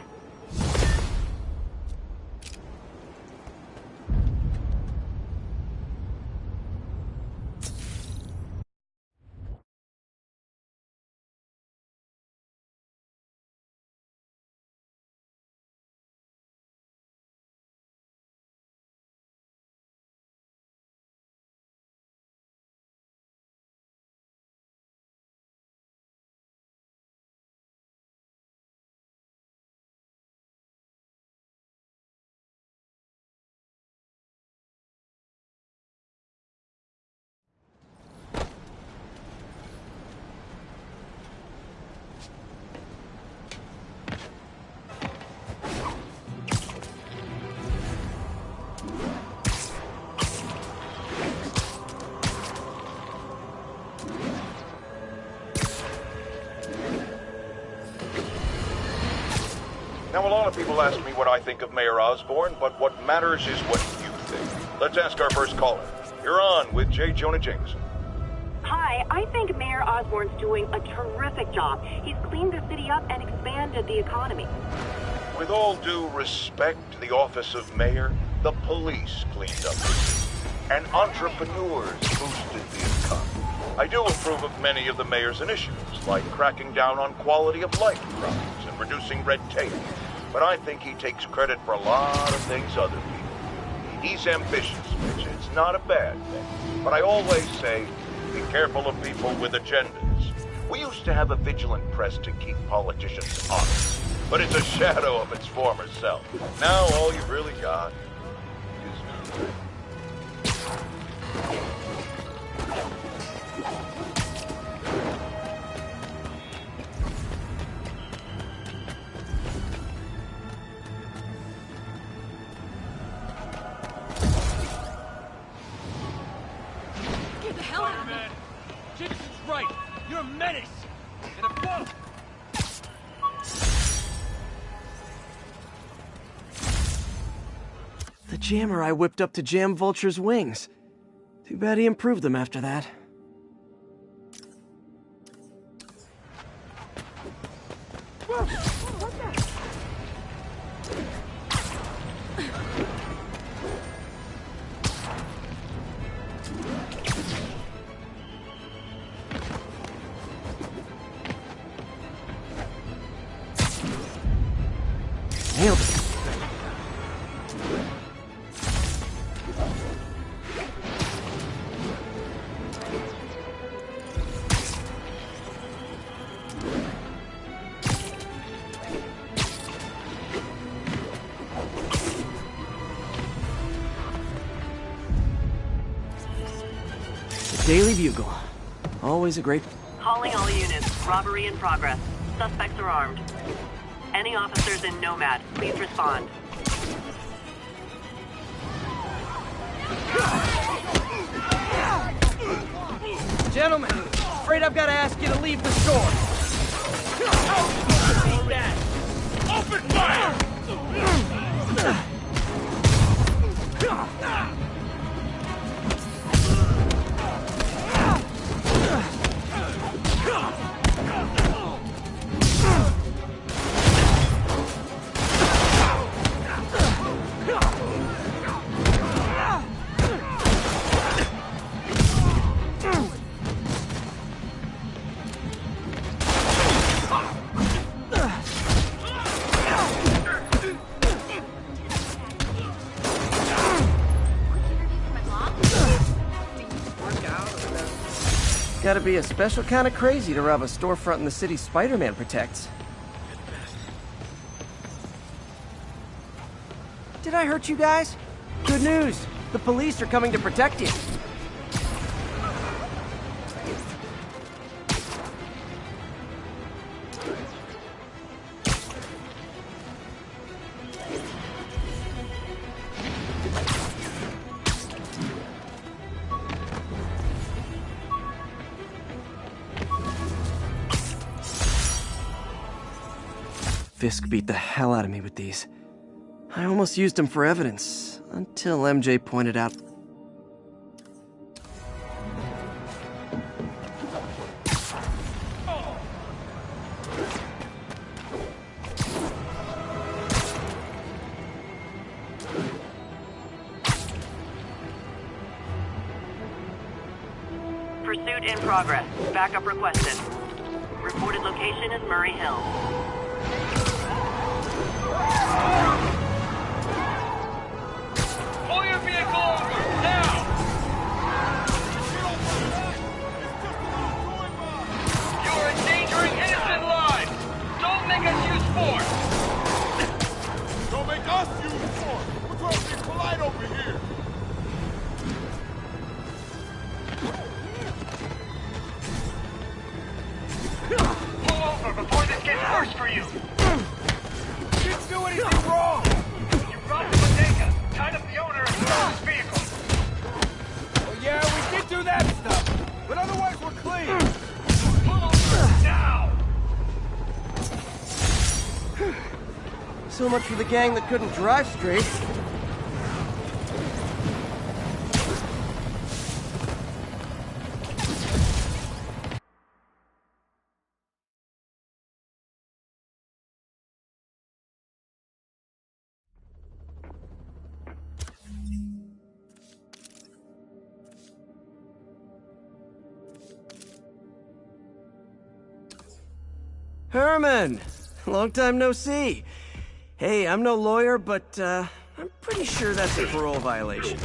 Now, a lot of people ask me what I think of Mayor Osborn, but what matters is what you think. Let's ask our first caller. You're on with J. Jonah Jameson. Hi, I think Mayor Osborn's doing a terrific job. He's cleaned the city up and expanded the economy. With all due respect to the office of mayor, the police cleaned up the city, and entrepreneurs boosted the economy. I do approve of many of the mayor's initiatives, like cracking down on quality of life crimes and reducing red tape. But I think he takes credit for a lot of things other people do. He's ambitious, which is not a bad thing. But I always say, be careful of people with agendas. We used to have a vigilant press to keep politicians honest, but it's a shadow of its former self. Now all you've really got is me. Jameson's right. You're a menace. And a foe. The jammer I whipped up to jam Vulture's wings. Too bad he improved them after that. Nailed it. Daily Bugle. Always a great... Calling all units. Robbery in progress. Suspects are armed. Any officers in Nomad, please respond. Gentlemen, afraid I've got to ask you to leave the store. Open fire! Gotta be a special kind of crazy to rob a storefront in the city Spider-Man protects. Did I hurt you guys? Good news! The police are coming to protect you. Fisk beat the hell out of me with these. I almost used them for evidence, until MJ pointed out... Pursuit in progress. Backup requested. Reported location is Murray Hill. Pull your vehicle over, now! You are endangering innocent lives! Don't make us use force! Don't make us use force! We're trying to be polite over here! Pull over before this gets worse for you! You didn't do anything wrong! You robbed the bodega, tied up the owner, and stole his vehicle! Well, yeah, we did do that stuff, but otherwise we're clean. Pull over now! So much for the gang that couldn't drive straight. Herman! Long time no see. Hey, I'm no lawyer, but, I'm pretty sure that's a parole violation.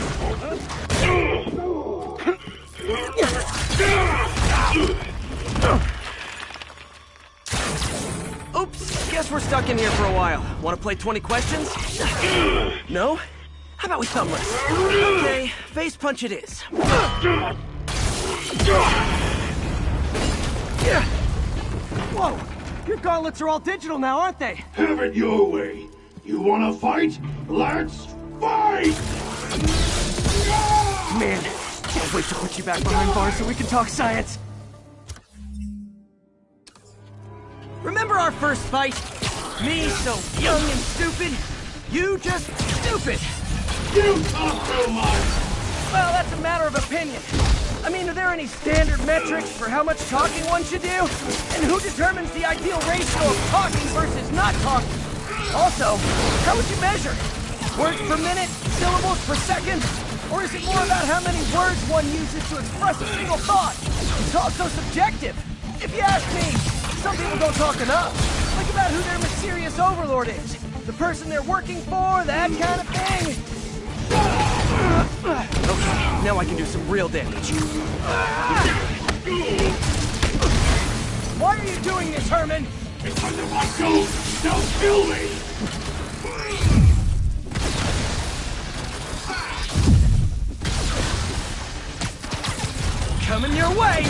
Oops, guess we're stuck in here for a while. Want to play 20 questions? No? How about we thumb wrestle? Okay, face punch it is. Whoa! Your gauntlets are all digital now, aren't they? Have it your way. You wanna fight? Let's fight! Man, can't wait to put you back behind bars so we can talk science. Remember our first fight? Me so young and stupid, you just stupid. You talk too much! Well, that's a matter of opinion. I mean, are there any standard metrics for how much talking one should do? And who determines the ideal ratio of talking versus not talking? Also, how would you measure? Words per minute? Syllables per second? Or is it more about how many words one uses to express a single thought? It's all so subjective. If you ask me, some people don't talk enough. Like about who their mysterious overlord is. The person they're working for, that kind of thing. Okay, now I can do some real damage. Why are you doing this, Herman? Because if I don't, they'll kill me! Coming your way!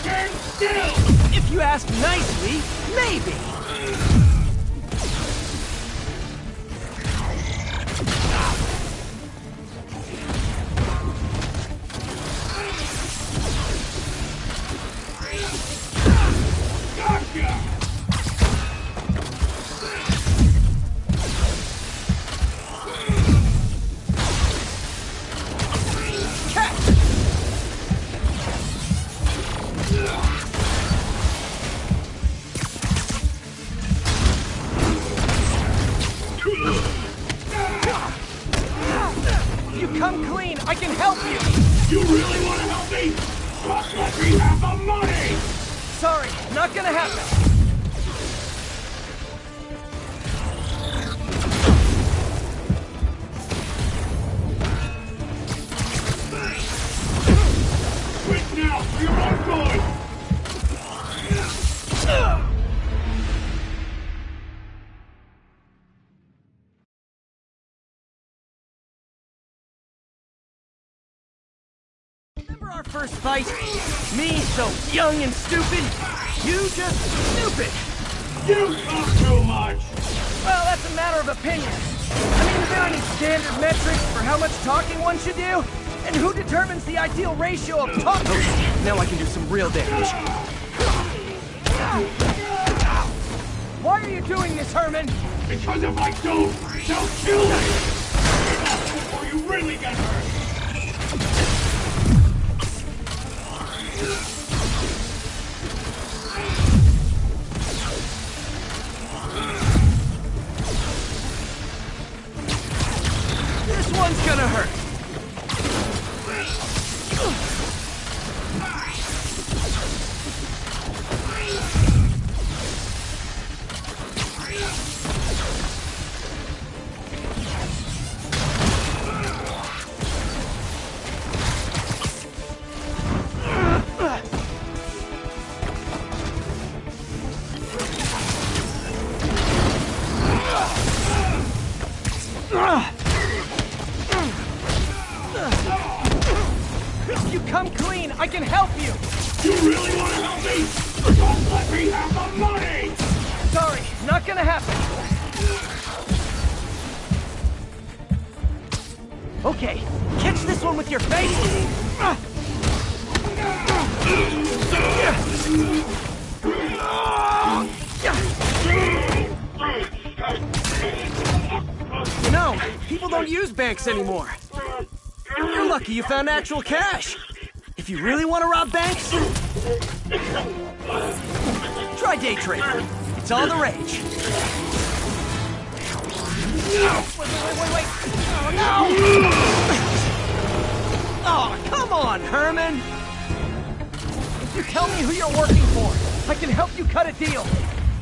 Stand still! If you ask nicely, maybe. Gotcha! You come clean, I can help you! You really want to help me? Just let me have the money! Sorry, not gonna happen. Quit now, for your own good! Remember our first fight? Me so young and stupid, you just stupid. You talk too much! Well, that's a matter of opinion. I mean, are there any standard metrics for how much talking one should do? And who determines the ideal ratio of talking? Okay, now I can do some real damage. Why are you doing this, Herman? Because if I don't, they'll kill me! Before you really get hurt! This one's gonna hurt. If you come clean, I can help you! You really want to help me? Just let me have the money! Sorry, not gonna happen. Okay, catch this one with your face! You know, people don't use banks anymore. You're lucky you found actual cash. If you really want to rob banks, try day trading. It's all the rage. Wait. Oh, no! Oh, come on, Herman! If you tell me who you're working for, I can help you cut a deal.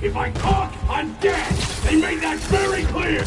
If I talk, I'm dead! They made that very clear!